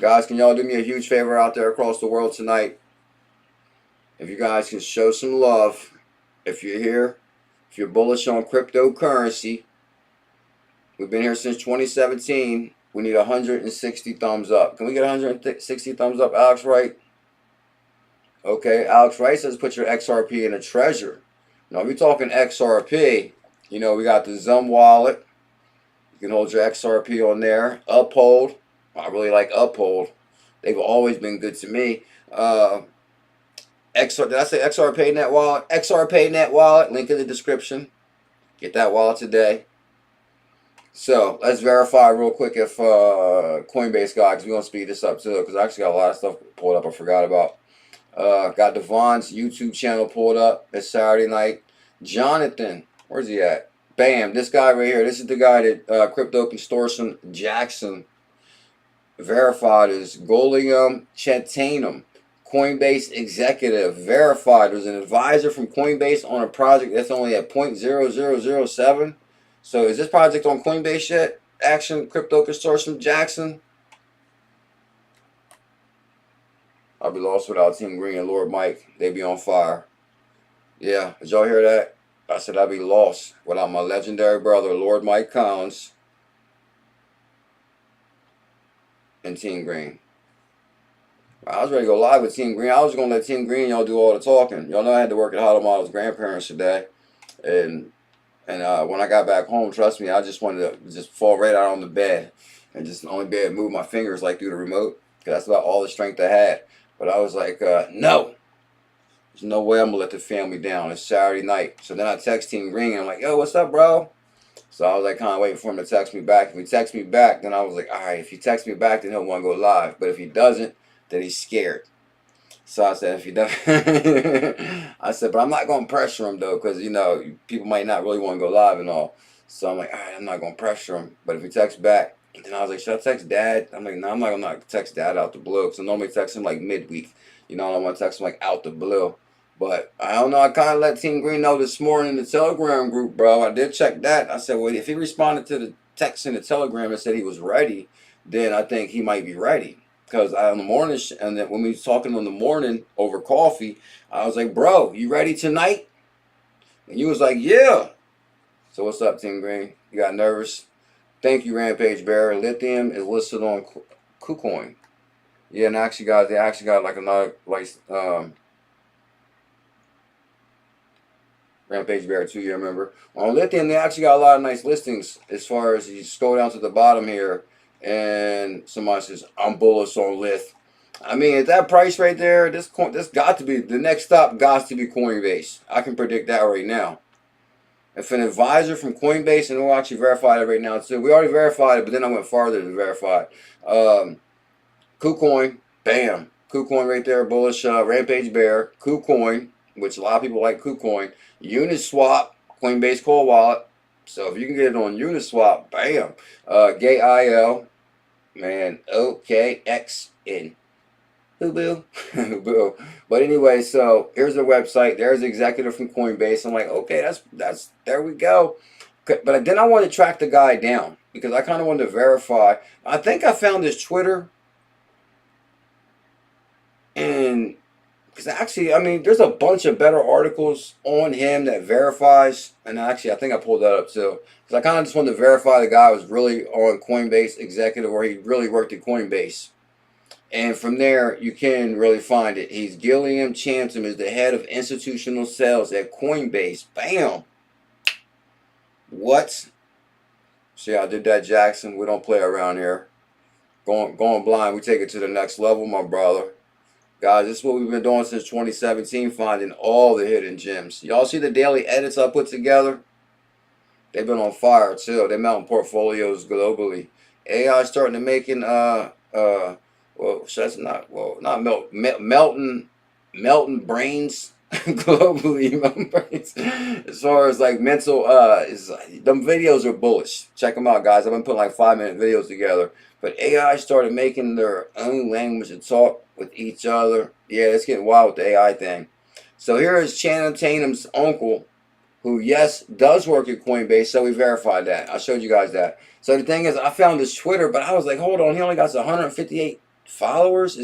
Guys, can y'all do me a huge favor out there across the world tonight? If you guys can show some love, if you're here, if you're bullish on cryptocurrency, we've been here since 2017. We need 160 thumbs up. Can we get 160 thumbs up, Alex Wright? Okay, Alex Wright says put your XRP in a treasure. Now, if we're talking XRP, you know, we got the Zum wallet. You can hold your XRP on there. UPHOLD. I really like UPHOLD. They've always been good to me. Did I say XRPayNet wallet? XRPayNet wallet. Link in the description. Get that wallet today. So let's verify real quick if Coinbase guy, because we're gonna speed this up too, because I actually got a lot of stuff pulled up I forgot about. Got Devon's YouTube channel pulled up. It's Saturday night. Jonathan, where's he at? Bam, this guy right here. This is the guy that Crypto Consortium Jackson verified as 𝕤𝕚𝕚𝕚. Coinbase executive verified. There's an advisor from Coinbase on a project that's only at 0.0007. So is this project on Coinbase yet? Action Crypto Consortium Jackson. I'll be lost without Team Green and Lord Mike. They be on fire. Yeah, did y'all hear that? I said I'd be lost without my legendary brother, Lord Mike Collins, and Team Green. I was ready to go live with Team Green. I was going to let Team Green y'all do all the talking. Y'all know I had to work at 𝕊𝕚𝕒𝕗's grandparents today. And when I got back home, trust me, I just wanted to just fall right out on the bed and just only be able to move my fingers like through the remote, because that's about all the strength I had. But I was like, no. There's no way I'm going to let the family down. It's Saturday night. So then I text Team Green, and I'm like, yo, what's up, bro? So I was like kind of waiting for him to text me back. If he texts me back, then I was like, all right, if he texts me back, then he'll want to go live. But if he doesn't, then he's scared. So I said, if he doesn't, I said, but I'm not going to pressure him, though, because, you know, people might not really want to go live and all. So I'm like, all right, I'm not going to pressure him. But if he texts back, then I was like, should I text Dad? I'm like, no, I'm not going to text Dad out the blue, because I normally text him like midweek. You know, I don't want to text him like out the blue. But I don't know. I kind of let Team Green know this morning in the Telegram group, bro. I did check that. I said, well, if he responded to the text in the Telegram and said he was ready, then I think he might be ready. Because on the morning, and then when we was talking in the morning over coffee, I was like, bro, you ready tonight? And you was like, yeah. So what's up, Team Green? You got nervous? Thank you, Rampage Bear. Lithium is listed on KuCoin. Yeah, and actually, guys, they actually got like another Rampage Bear too, you remember. On Lithium, they actually got a lot of nice listings as far as you scroll down to the bottom here, and somebody says, I'm bullish on LITH. I mean, at that price right there, this got to be, the next stop got to be Coinbase. I can predict that right now. If an advisor from Coinbase, and we'll actually verify it right now too. We already verified it, but then I went farther to verify it. KuCoin, bam. KuCoin right there, bullish, Rampage Bear. KuCoin, which a lot of people like KuCoin. Uniswap, Coinbase Cold Wallet. So if you can get it on Uniswap, bam. 𝕝𝕚𝕉𝕚, man, OKXN. ℙ𝕝𝕚𝕟𝕜𝕤. But anyway, so here's the website. There's the executive from Coinbase. I'm like, okay, that's there we go. But then I wanted to track the guy down because I kind of wanted to verify. I think I found his Twitter, and because actually, I mean, there's a bunch of better articles on him that verifies. And actually, I think I pulled that up too. Because I kind of just wanted to verify the guy was really on Coinbase executive, or he really worked at Coinbase. And from there, you can really find it. He's 𝕊𝕚𝕚𝕝 is the head of institutional sales at Coinbase. Bam! What? See, I did that, Jackson. We don't play around here. Going blind, we take it to the next level, my brother. Guys, this is what we've been doing since 2017, finding all the hidden gems. Y'all see the daily edits I put together? They've been on fire, too. They're melting portfolios globally. AI starting to making, well, that's not, well, not melting brains globally. Melting brains. As far as like mental, them videos are bullish. Check them out, guys. I've been putting like 5-minute videos together. But AI started making their own language to talk with each other. Yeah, it's getting wild with the AI thing. So here is ℙ𝕝𝕚𝕝 Tatum's uncle, who, yes, does work at Coinbase. So we verified that. I showed you guys that. So the thing is, I found his Twitter, but I was like, hold on, he only got 158 followers.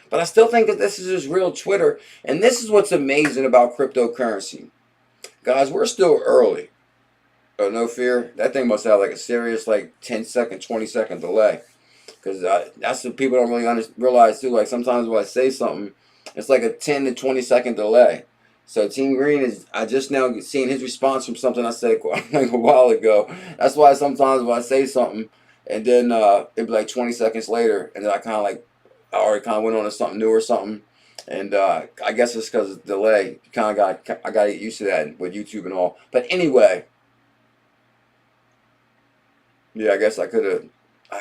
But I still think that this is his real Twitter. And this is what's amazing about cryptocurrency. Guys, we're still early. Oh, no fear. That thing must have like a serious like 10-second, 20-second delay. Because that's what people don't really realize too. Like sometimes when I say something, it's like a 10 to 20-second delay. So Team Green is, I just now seeing his response from something I said like a while ago. That's why sometimes when I say something, and then it'd be like 20 seconds later, and then I already kind of went on to something new or something. And I guess it's because of the delay. I got to get used to that with YouTube and all. But anyway, yeah, I guess I could have.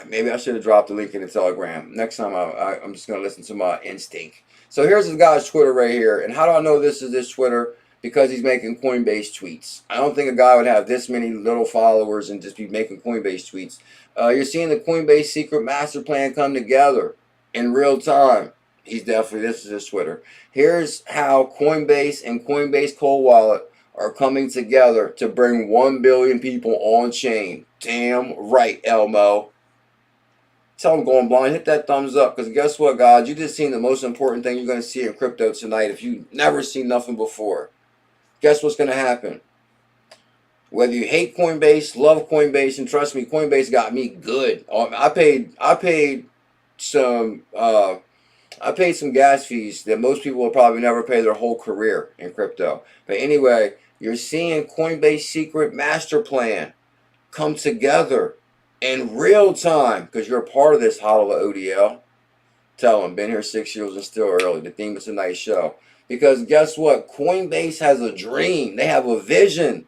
Maybe I should have dropped the link in the Telegram. Next time I'm just going to listen to my instinct. So here's this guy's Twitter right here. And how do I know this is his Twitter? Because he's making Coinbase tweets. I don't think a guy would have this many little followers and just be making Coinbase tweets. You're seeing the Coinbase secret master plan come together in real time. This is his Twitter. Here's how Coinbase and Coinbase Cold Wallet are coming together to bring 1 billion people on chain. Damn right, Elmo. Tell them going blind, hit that thumbs up, because guess what, guys? You just seen the most important thing you're going to see in crypto tonight if you've never seen nothing before. Guess what's going to happen? Whether you hate Coinbase, love Coinbase, and trust me, Coinbase got me good. I paid some gas fees that most people will probably never pay their whole career in crypto. But anyway, you're seeing Coinbase secret master plan come together in real time, because you're a part of this ℙ𝕝𝕚𝕝. Tell them, been here 6 years and still early. The theme is a nice show. Because guess what? Coinbase has a dream. They have a vision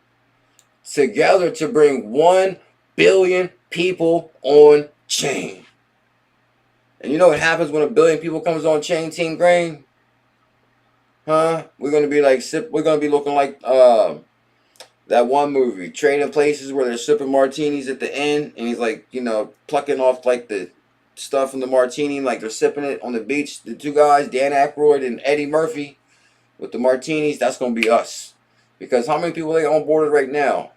together to bring 1 billion people on chain. And you know what happens when 1 billion people comes on chain, Team Green? Huh? We're gonna be like we're gonna be looking like that one movie, Trading Places, where they're sipping martinis at the end, and he's like, you know, plucking off like the stuff from the martini, like they're sipping it on the beach. The two guys, Dan Aykroyd and Eddie Murphy. with the martinis, that's going to be us. Because how many people they onboarded right now?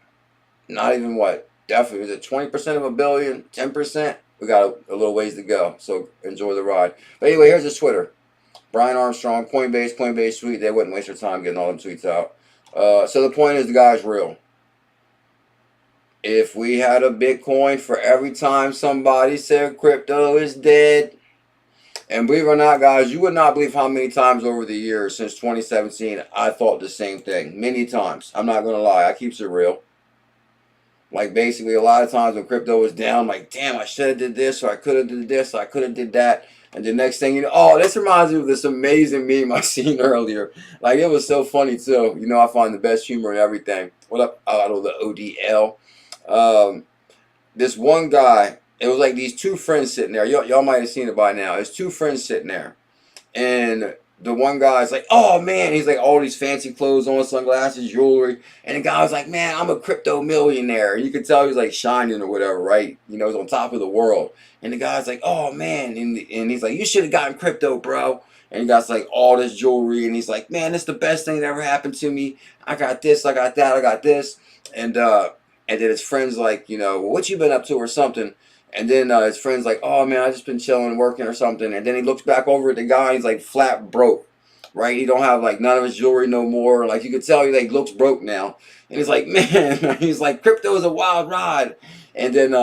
Not even what? Definitely. Is it 20% of a billion? 10%? We got a little ways to go. So enjoy the ride. But anyway, here's his Twitter. Brian Armstrong, Coinbase tweet. They wouldn't waste their time getting all them tweets out. So the point is the guy's real. If we had a Bitcoin for every time somebody said crypto is dead, and believe it or not, guys, you would not believe how many times over the years since 2017 I thought the same thing. Many times. I'm not going to lie. I keep it real. Like basically a lot of times when crypto was down, like, damn, I should have did this, or I could have did this, or I could have did that. And the next thing you know, oh, this reminds me of this amazing meme I seen earlier. Like, it was so funny, too. You know, I find the best humor in everything. What up, out of the ODL? This one guy, it was like these two friends sitting there. Y'all might have seen it by now. There's two friends sitting there. And the one guy's like, oh, man. He's like, all these fancy clothes on, sunglasses, jewelry. And the guy was like, man, I'm a crypto millionaire. You could tell he was like shining or whatever, right? You know, he's on top of the world. And the guy's like, oh, man. And he's like, you should have gotten crypto, bro. And he got like all this jewelry. And he's like, man, this is the best thing that ever happened to me. I got this, I got that, I got this. And then his friend's like, you know, well, what you been up to or something? And then his friend's like, oh, man, I just been chilling, working or something. And then he looks back over at the guy. And he's like flat broke, right? He don't have like none of his jewelry no more. Like you could tell he like looks broke now. And he's like, man, he's like, crypto is a wild ride. And then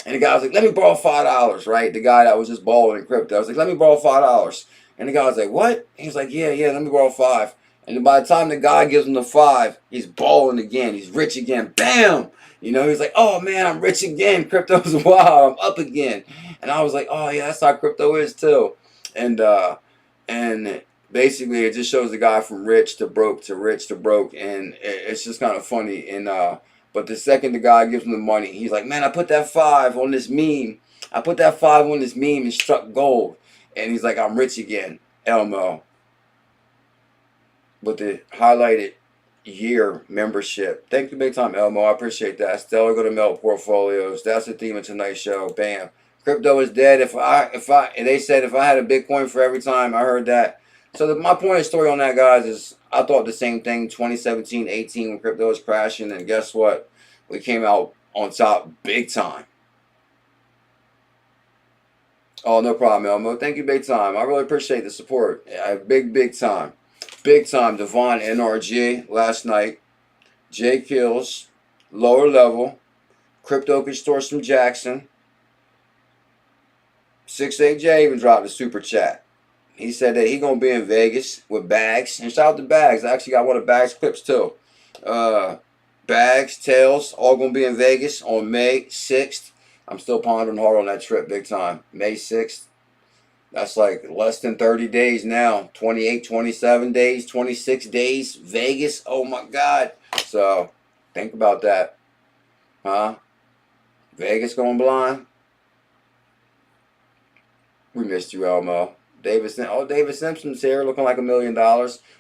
and the guy was like, let me borrow $5, right? The guy that was just balling in crypto. I was like, let me borrow $5. And the guy was like, what? He was like, yeah, let me borrow $5. And then by the time the guy gives him the $5, he's balling again. He's rich again. Bam! You know, he's like, oh, man, I'm rich again. Crypto's wild. I'm up again. And I was like, oh, yeah, that's how crypto is, too. And basically, it just shows the guy from rich to broke to rich to broke. And it's just kind of funny. And but the second the guy gives him the money, he's like, man, I put that 5 on this meme. I put that 5 on this meme and struck gold. And he's like, I'm rich again. Elmo. With the highlighted year membership. Thank you big time, Elmo. I appreciate that. Stellar go to melt portfolios. That's the theme of tonight's show. Bam. Crypto is dead. And they said if I had a Bitcoin for every time, I heard that. So my point of story on that, guys, is I thought the same thing 2017, 18 when crypto was crashing, and guess what? We came out on top big time. Oh, no problem, Elmo. Thank you big time. I really appreciate the support. Big time. Big time, Devon NRG last night. J Kills, lower level. Crypto Consortium Jackson. 68J even dropped a super chat. He said that he gonna be in Vegas with Bags. And shout out to Bags. I actually got one of Bags clips too. Bags, Tails, all gonna be in Vegas on May 6th. I'm still pondering hard on that trip big time. May 6th. That's like less than 30 days now. 28, 27 days, 26 days. Vegas. Oh my God. So think about that. Huh? Vegas going blind? We missed you, Elmo. David Simpson's here looking like $1 million.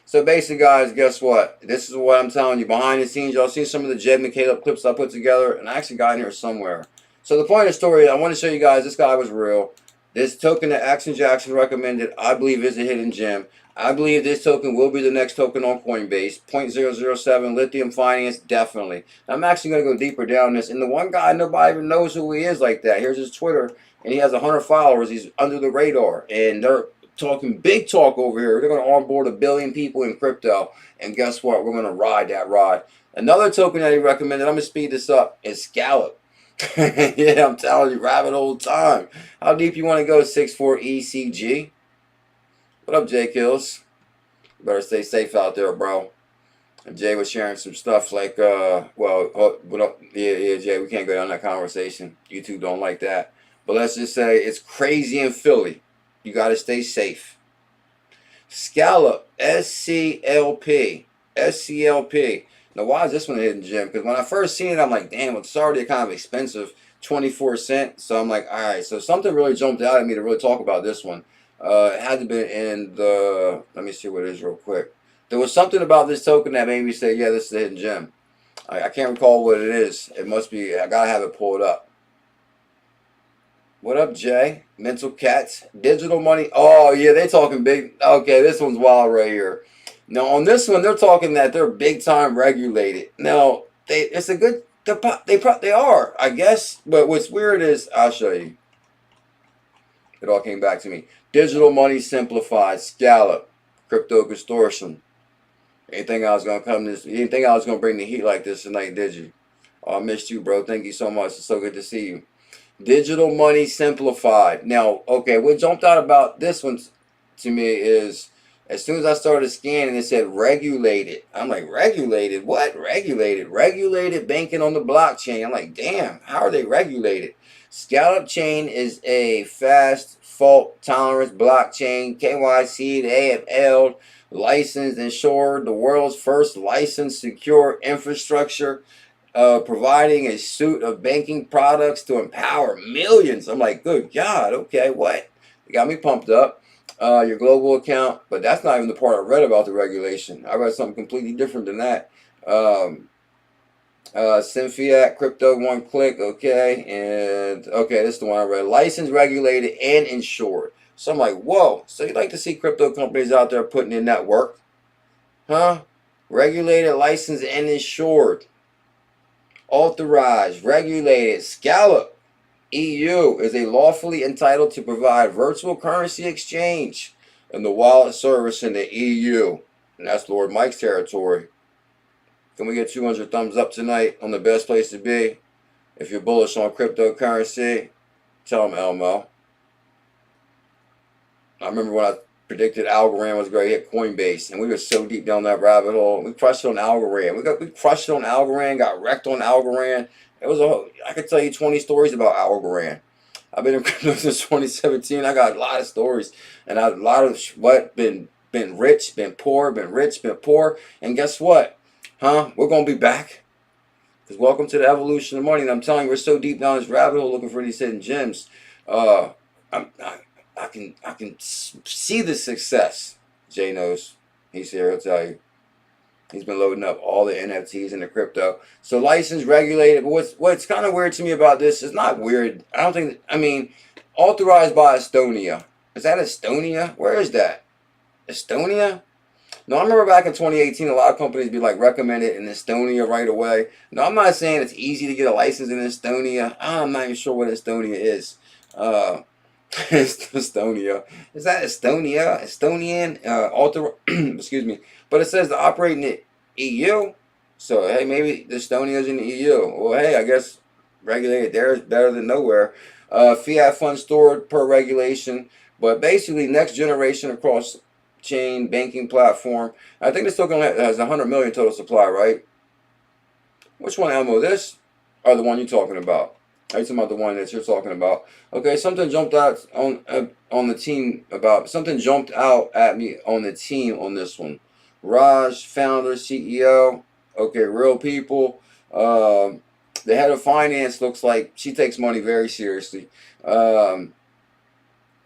So basically, guys, guess what? This is what I'm telling you. Behind the scenes, y'all see some of the 𝕝𝕚𝕝𝕝 clips I put together, and I actually got in here somewhere. So the point of the story, I want to show you guys this guy was real. This token that Action Jackson recommended, I believe, is a hidden gem. I believe this token will be the next token on Coinbase. 0.007 Lithium Finance, definitely. I'm actually going to go deeper down this. And the one guy, nobody even knows who he is like that. Here's his Twitter, and he has 100 followers. He's under the radar. And they're talking big talk over here. They're going to onboard 1 billion people in crypto. And guess what? We're going to ride that ride. Another token that he recommended, I'm going to speed this up, is Scallop. Yeah, I'm telling you, rabbit hole time. How deep you want to go, 64ECG? What up, J Kills? Better stay safe out there, bro. And Jay was sharing some stuff like, what up? Yeah, Jay, we can't go down that conversation. YouTube don't like that. But let's just say it's crazy in Philly. You got to stay safe. Scallop, SCLP. Now, why is this one a hidden gem? Because when I first seen it, I'm like, damn, it's already kind of expensive, 24 cents. So I'm like, all right. So something really jumped out at me to really talk about this one. It had to be in the, let me see what it is real quick. There was something about this token that made me say, yeah, this is a hidden gem. I can't recall what it is. It must be, I got to have it pulled up. What up, Jay? Mental Cats. Digital money. Oh, yeah, they talking big. Okay, this one's wild right here. Now on this one, they're talking that they're big time regulated. Now it's a good. They are, I guess. But what's weird is I'll show you. It all came back to me. Digital money simplified. Scallop. Crypto extortion. You didn't think I was gonna bring the heat like this tonight, did you? Oh, I missed you, bro. Thank you so much. It's so good to see you. Digital money simplified. Now, okay, what jumped out about this one to me is as soon as I started scanning, it said regulated. I'm like, regulated? What? Regulated? Regulated banking on the blockchain. I'm like, damn, how are they regulated? Scallop chain is a fast fault tolerance blockchain, KYC, AFL, licensed, insured, the world's first licensed secure infrastructure, providing a suite of banking products to empower millions. I'm like, good God, okay, what? It got me pumped up. Your global account, but that's not even the part I read about the regulation. I read something completely different than that. Synfiat, crypto, one click, okay, and okay, this is the one I read. Licensed, regulated, and insured. So I'm like, whoa. So you like to see crypto companies out there putting in that work, huh? Regulated, licensed, and insured. Authorized, regulated. Scallop EU is a lawfully entitled to provide virtual currency exchange and the wallet service in the EU. And that's Lord Mike's territory. Can we get 200 thumbs up tonight on the best place to be? If you're bullish on cryptocurrency, tell them Elmo. I remember when I predicted Algorand was going to hit Coinbase, and we were so deep down that rabbit hole. We crushed it on Algorand. We crushed it on Algorand, got wrecked on Algorand. It was I could tell you 20 stories about Algorand. I've been in crypto since 2017. I got a lot of stories, and a lot of what been rich, been poor, been rich, been poor, and guess what? Huh? We're gonna be back. Because welcome to the evolution of money. And I'm telling you, we're so deep down this rabbit hole looking for these hidden gems. I can see the success. Jay knows. He's here. He'll tell you. He's been loading up all the NFTs and the crypto. So licensed, regulated. But what's kind of weird to me about this is not weird. I don't think. I mean, authorized by Estonia. Is that Estonia? Where is that? Estonia? No, I remember back in 2018, a lot of companies be like recommended in Estonia right away. No, I'm not saying it's easy to get a license in Estonia. I'm not even sure what Estonia is. Estonia. Is that Estonia? Estonian? Excuse me. But it says to operate in the EU. So, hey, maybe the Estonia's in the EU. Well, hey, I guess regulated there is better than nowhere. Fiat funds stored per regulation. But basically, next generation across chain banking platform. I think this token has 100 million total supply, right? Which one, Elmo? This or the one you're talking about? Are you talking about the one that you're talking about? Okay, something jumped out on the team about something jumped out at me on the team on this one. Raj, founder, CEO. Okay, real people. The head of finance looks like she takes money very seriously.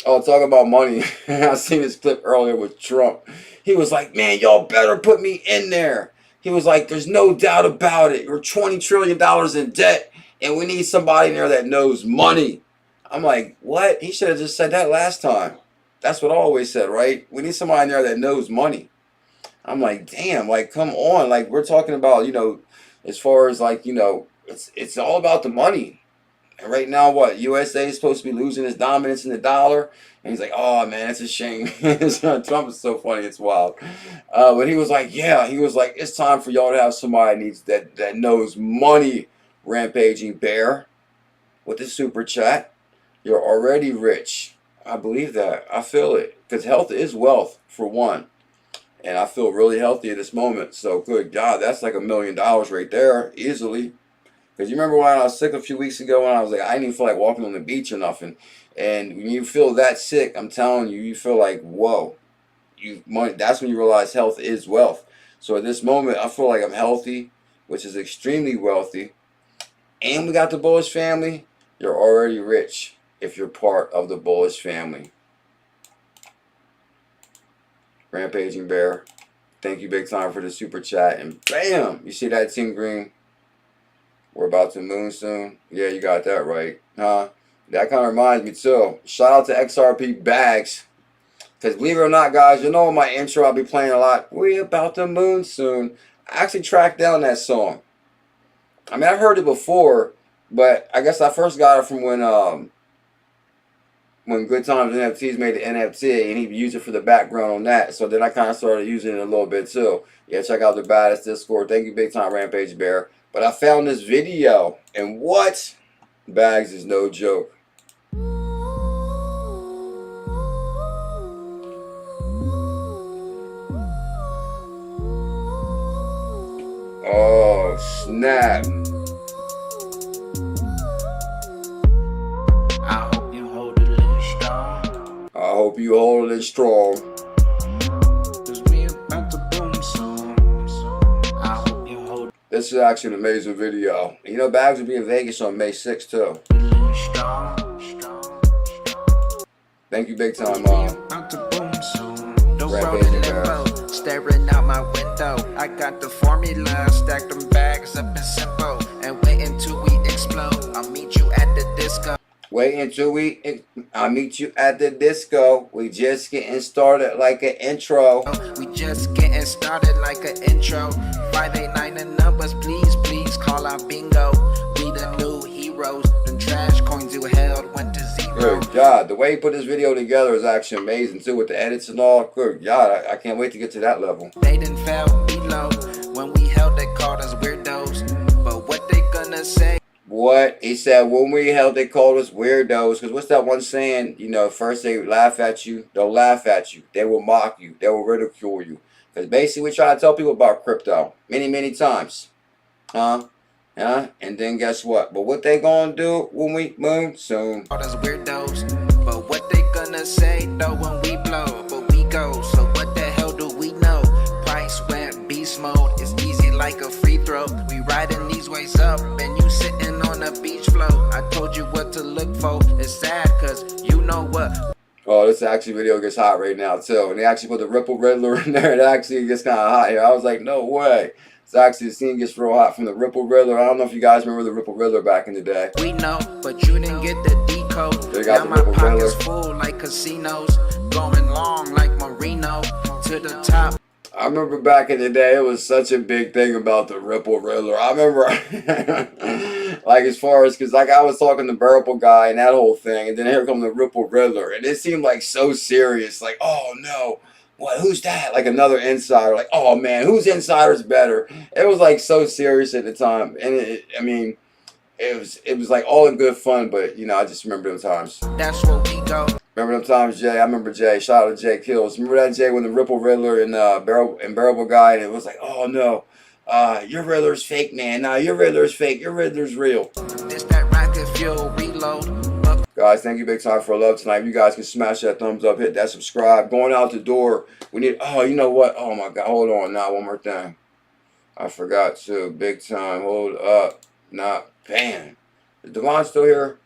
Oh, talk about money. I seen this clip earlier with Trump. He was like, man, y'all better put me in there. He was like, there's no doubt about it. We're $20 trillion in debt, and we need somebody in there that knows money. I'm like, what? He should have just said that last time. That's what I always said, right? We need somebody in there that knows money. I'm like, damn, like, come on. Like, we're talking about, you know, as far as, like, you know, it's all about the money. And right now, what? USA is supposed to be losing its dominance in the dollar. And he's like, oh, man, it's a shame. Trump is so funny. It's wild. But he was like, yeah. He was like, it's time for y'all to have somebody that knows money, Rampaging Bear. With the super chat. You're already rich. I believe that. I feel it. Because health is wealth, for one. And I feel really healthy at this moment. So, good God, that's like $1 million right there, easily. Because you remember when I was sick a few weeks ago when I was like, I didn't even feel like walking on the beach or nothing. And when you feel that sick, I'm telling you, you feel like, whoa. That's when you realize health is wealth. So at this moment, I feel like I'm healthy, which is extremely wealthy. And we got the Bullish family. You're already rich if you're part of the Bullish family. Rampaging Bear, thank you big time for the super chat. And bam, you see that Team Green? We're about to moon soon. Yeah, you got that right. Huh? That kind of reminds me too. Shout out to XRP Bags. Because believe it or not, guys, you know in my intro I'll be playing a lot. We about to moon soon. I actually tracked down that song. I mean, I've heard it before, but I guess I first got it from when Good Times NFTs made the NFT, and he used it for the background on that. So then I kind of started using it a little bit too. Yeah, check out the baddest Discord. Thank you, Big Time Rampage Bear. But I found this video, and what? Bags is no joke. Oh, snap. I hope you hold it in strong. I hope you hold it strong. Cause we about to boom soon. I hope you hold it This is actually an amazing video. You know, Bags will be in Vegas on May 6th, too. in strong. Thank you, Big Time, About to boom soon. The world Rampage in Bear. limbo, staring out my window. I got the formula, stack them bags up in simple, and wait until we explode. I'll meet you at the disco. Wait until I'll meet you at the disco. We just getting started like an intro. We just getting started like an intro. 589 the numbers, please, please call our bingo. We the new heroes. Them trash coins you held went to zero. Good God, the way he put this video together is actually amazing too, with the edits and all. Good God, I can't wait to get to that level. They done fell below. When we held, they called us weirdos. But what they gonna say? What? He said when we held, they called us weirdos. Because what's that one saying? You know, first they laugh at you, they'll laugh at you. They will mock you. They will ridicule you. Because basically we try to tell people about crypto many, many times. Huh? Yeah? And then guess what? But what they gonna do when we moon soon? Called us weirdos. But what they gonna say though when we blow? But we go. So what the hell do we know? Price went beast mode. It's easy like a free throw. We riding these ways up and you sitting on a beach float. I told you what to look for. It's sad cause you know what. Oh, this actually video gets hot right now too. And they actually put the Ripple Riddler in there. It actually gets kind of hot here. I was like, no way. It's actually, the scene gets real hot from the Ripple Riddler. I don't know if you guys remember the Ripple Riddler back in the day. We know, but you didn't get the decode. They got Now the my Ripple pockets Riddler. full like casinos. Going long like Marino to the top. I remember back in the day, it was such a big thing about the Ripple Riddler. I remember, like as far as, because like I was talking to Bearable Guy and that whole thing, and then here comes the Ripple Riddler, and it seemed like so serious, like, oh no, what, who's that? Like another insider, like, oh man, whose insider's better? It was like so serious at the time, and I mean, it was like all in good fun, but you know, I just remember those times. That's where we go. Remember them times, Jay? I remember Jay. Shout out to Jay Kills. Remember that, Jay, when the Ripple Riddler and Bearable Guy, and it was like, oh no, your Riddler's fake, man. Nah, your Riddler's fake. Your Riddler's real. This that rocket fuel reload. Guys, thank you big time for love tonight. You guys can smash that thumbs up, hit that subscribe. Going out the door, we need, oh, you know what? Oh my God, hold on. Now, one more thing. I forgot to. Big time. Hold up. Nah, bam. Is Devon still here?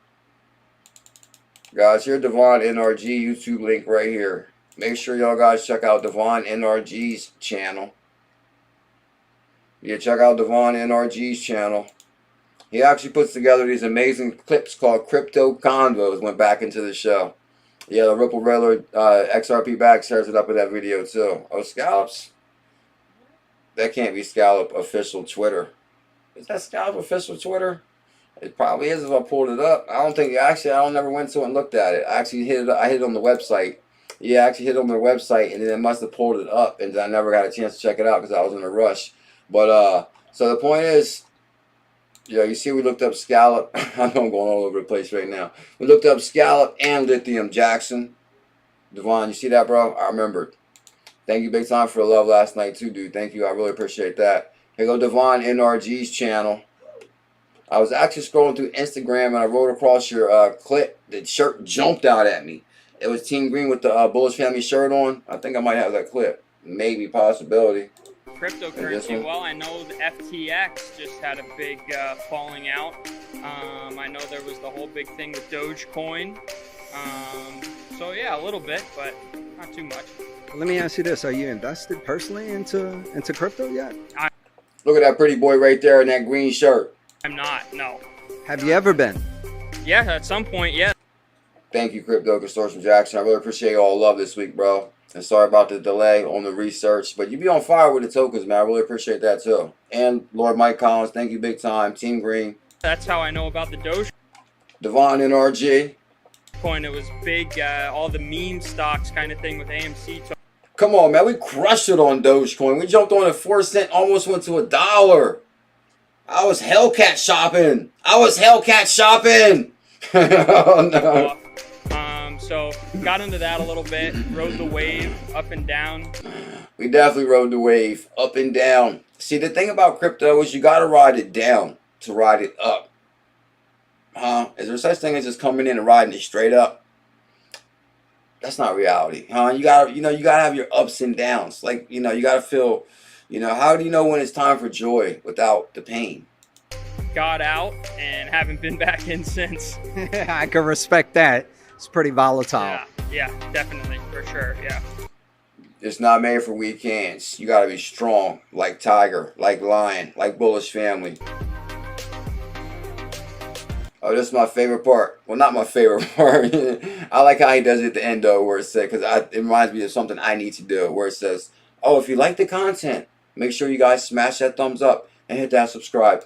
Guys, here Devon NRG YouTube link right here. Make sure y'all guys check out Devon NRG's channel. Yeah, check out Devon NRG's channel. He actually puts together these amazing clips called Crypto Convos. Went back into the show. Yeah, the Ripple Riddler XRP back shares it up in that video too. Oh, Scallops? That can't be ScallopOfficial Twitter. Is that ScallopOfficial Twitter? It probably is if I pulled it up. I don't think, actually, I never went to it and looked at it. I actually hit it on the website. Yeah, I actually hit it on their website, and then it must have pulled it up, and I never got a chance to check it out because I was in a rush. But, so the point is, yeah, you see we looked up Scallop. I know I'm going all over the place right now. We looked up Scallop and Lithium Jackson. Devon, you see that, bro? I remembered. Thank you big time for the love last night, too, dude. Thank you. I really appreciate that. Here go Devon NRG's channel. I was actually scrolling through Instagram and I wrote across your clip. The shirt jumped out at me. It was Team Green with the Bullish Family shirt on. I think I might have that clip. Maybe, possibility. Cryptocurrency, well, I know the FTX just had a big falling out. I know there was the whole big thing with Dogecoin. So yeah, a little bit, but not too much. Let me ask you this: are you invested personally into crypto yet? Look at that pretty boy right there in that green shirt. I'm not, no. Have you ever been? Yeah, at some point, yeah. Thank you, Crypto Consortium Jackson. I really appreciate all the love this week, bro. And sorry about the delay on the research. But you be on fire with the tokens, man. I really appreciate that, too. And Lord Mike Collins, thank you big time. Team Green. That's how I know about the Doge Devon NRG. coin. It was big, all the meme stocks kind of thing with AMC. Come on, man. We crushed it on Dogecoin. We jumped on at 4 cents, almost went to $1. I was Hellcat shopping. Oh, no. So got into that a little bit, rode the wave up and down. We definitely rode the wave up and down. See, the thing about crypto is you got to ride it down to ride it up. Is there such thing as just coming in and riding it straight up? That's not reality. You gotta have your ups and downs. Like, you gotta feel, how do you know when it's time for joy without the pain? Got out and haven't been back in since. I can respect that. It's pretty volatile. Yeah, definitely, for sure, yeah. It's not made for weak hands. You gotta be strong, like Tiger, like Lion, like Bullish Family. Oh, this is my favorite part. Well, not my favorite part. I like how he does it at the end, though, where it says, because it reminds me of something I need to do, where it says, oh, if you like the content, make sure you guys smash that thumbs up and hit that subscribe.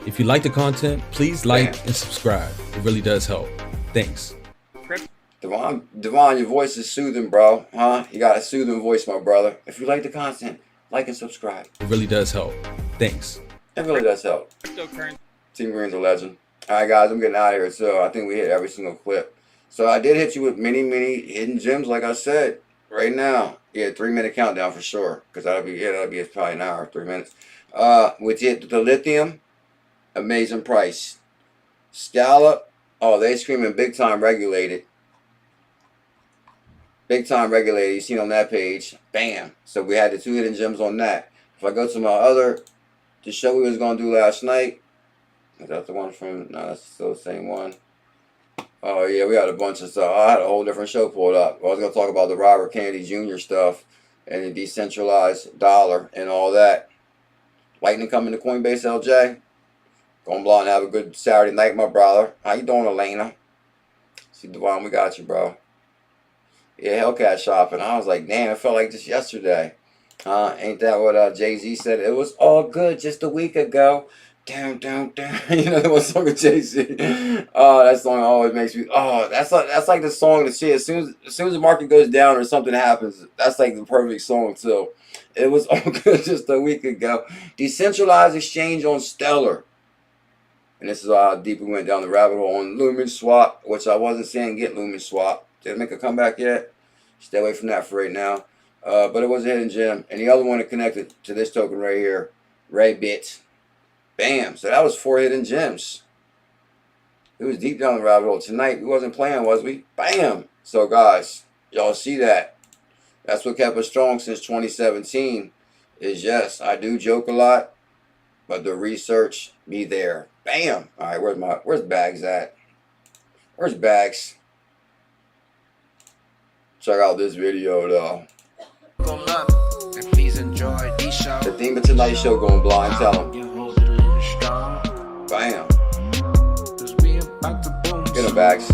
If you like the content, please like and subscribe. It really does help. Thanks. Devon, your voice is soothing, bro. You got a soothing voice, my brother. If you like the content, like and subscribe. It really does help. Thanks. It really does help. Cryptocurrency. Team Green's a legend. Alright, guys, I'm getting out of here. So I think we hit every single clip. So I did hit you with many hidden gems, like I said, right now. Yeah, 3-minute countdown for sure. Because that'll be probably an hour, 3 minutes. With the lithium. Amazing price. Scallop. Oh, they screaming big time regulated. Big time regulated. You seen on that page. Bam. So we had the 2 hidden gems on that. If I go to my other, the show we was going to do last night. Is that the one from? No, that's still the same one. Oh, yeah, we had a bunch of stuff. I had a whole different show pulled up. I was going to talk about the Robert Kennedy Jr. stuff and the decentralized dollar and all that. Lightning coming to Coinbase, LJ. Going blind, have a good Saturday night, my brother. How you doing, Elena? See, Devon, we got you, bro. Yeah, Hellcat shopping. I was like, damn, it felt like just yesterday. Ain't that what Jay-Z said? It was all good just a week ago. Down. You know that one song of Jay-Z? Oh, that song always makes me... Oh, that's like the song that shit. As soon as the market goes down or something happens, that's like the perfect song, too. It was all good just a week ago. Decentralized exchange on Stellar. And this is how deep we went down the rabbit hole on Lumen swap, which I wasn't saying get Lumen swap. Did it make a comeback yet? Stay away from that for right now. But it was a hidden gem. And the other one that connected to this token right here, Reddit. Bam. So that was 4 hidden gems. It was deep down the rabbit hole. Tonight, we wasn't playing, was we? Bam. So, guys, y'all see that. That's what kept us strong since 2017. Is yes, I do joke a lot, but the research be there. Bam. All right, where's Bags at? Where's Bags? Check out this video, though. The theme of tonight's show going blind. Tell them. Bam. Get him, Bags.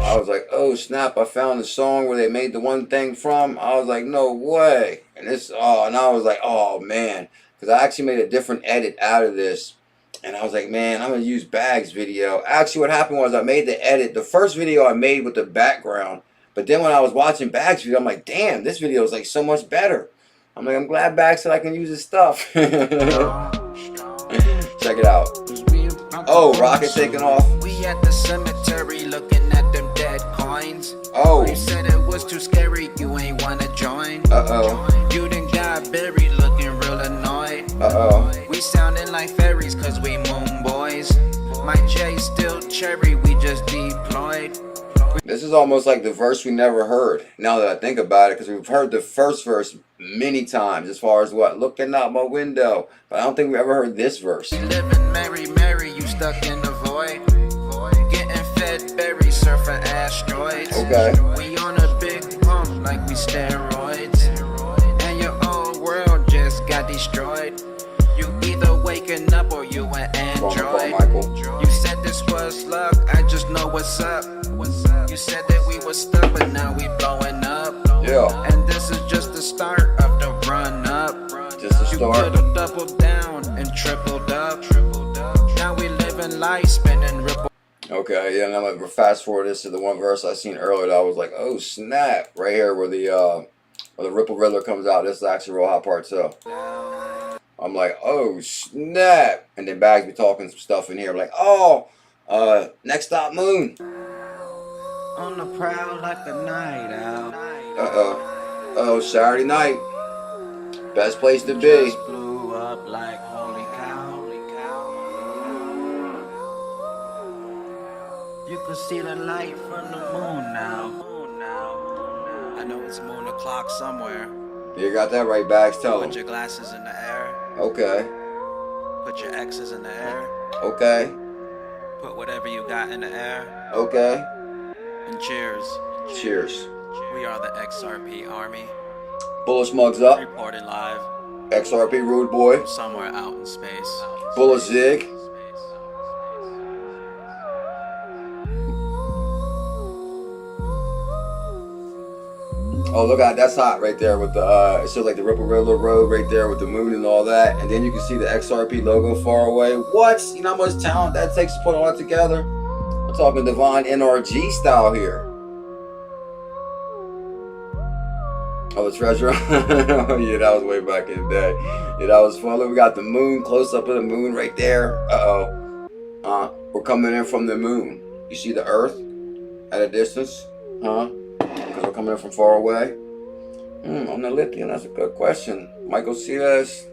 I was like, oh snap! I found the song where they made the one thing from. I was like, no way. And I was like, oh man. Because I actually made a different edit out of this. And I was like, man, I'm going to use Bags' video. Actually, what happened was I made the edit. The first video I made with the background. But then when I was watching Bags' video, I'm like, damn, this video is like so much better. I'm like, I'm glad Bags said I can use his stuff. Check it out. Oh, rocket taking off. We at the cemetery looking at them dead coins. Oh. You said it was too scary, you ain't want to join. Uh-oh. You done got buried looking real annoyed. Uh-oh. We sounding like fairies cause we moon boys. My J still cherry, we just deployed. This is almost like the verse we never heard, now that I think about it, because we've heard the first verse many times as far as what? Looking out my window. But I don't think we ever heard this verse. Living Mary, you stuck in the void. Getting fed berries, surfing asteroids. Okay. We on a big pump like we steroids. And your old world just got destroyed. You either waking up or you an android. Michael. You said this what's up? You said that we were stuck, but now we blowing up. Yeah. And this is just the start of the run up. Just the You start. could've doubled down and tripled up. Now we living life, spinning ripple. Okay, yeah, and I'm gonna fast forward this to the one verse I seen earlier that I was like, oh snap, right here where the Ripple Riddler comes out. This is actually real hot part too. I'm like, oh snap, and then Bags be talking some stuff in here like, oh, next stop Moon. On the prowl like a night owl. Oh, Saturday night, best place to be. Just blew up like holy cow. You can see the light from the moon now. I know it's moon o'clock somewhere. You got that right, Bags. Tell Put him. your glasses in the air. Okay. Put your X's in the air. Okay. Put whatever you got in the air. Okay. And cheers. Cheers. We are the XRP Army. Bullish mugs up. Reporting live XRP Rude Boy. somewhere out in space. BuLLZiLLa123. Oh, look at that's hot right there with the it shows like the Ripple Riddler road right there with the moon and all that, and then you can see the XRP logo far away. What? You know how much talent that takes to put all that together? We're talking Devon NRG style here. Oh, the treasure. Oh yeah, that was way back in the day. Yeah, that was fun. Look, we got the moon, close up of the moon right there. We're coming in from the moon. You see the earth at a distance? Huh? Because we're coming in from far away. On the lithium, that's a good question. Michael CS.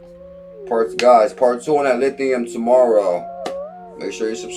Guys, part 2 on that lithium tomorrow. Make sure you subscribe.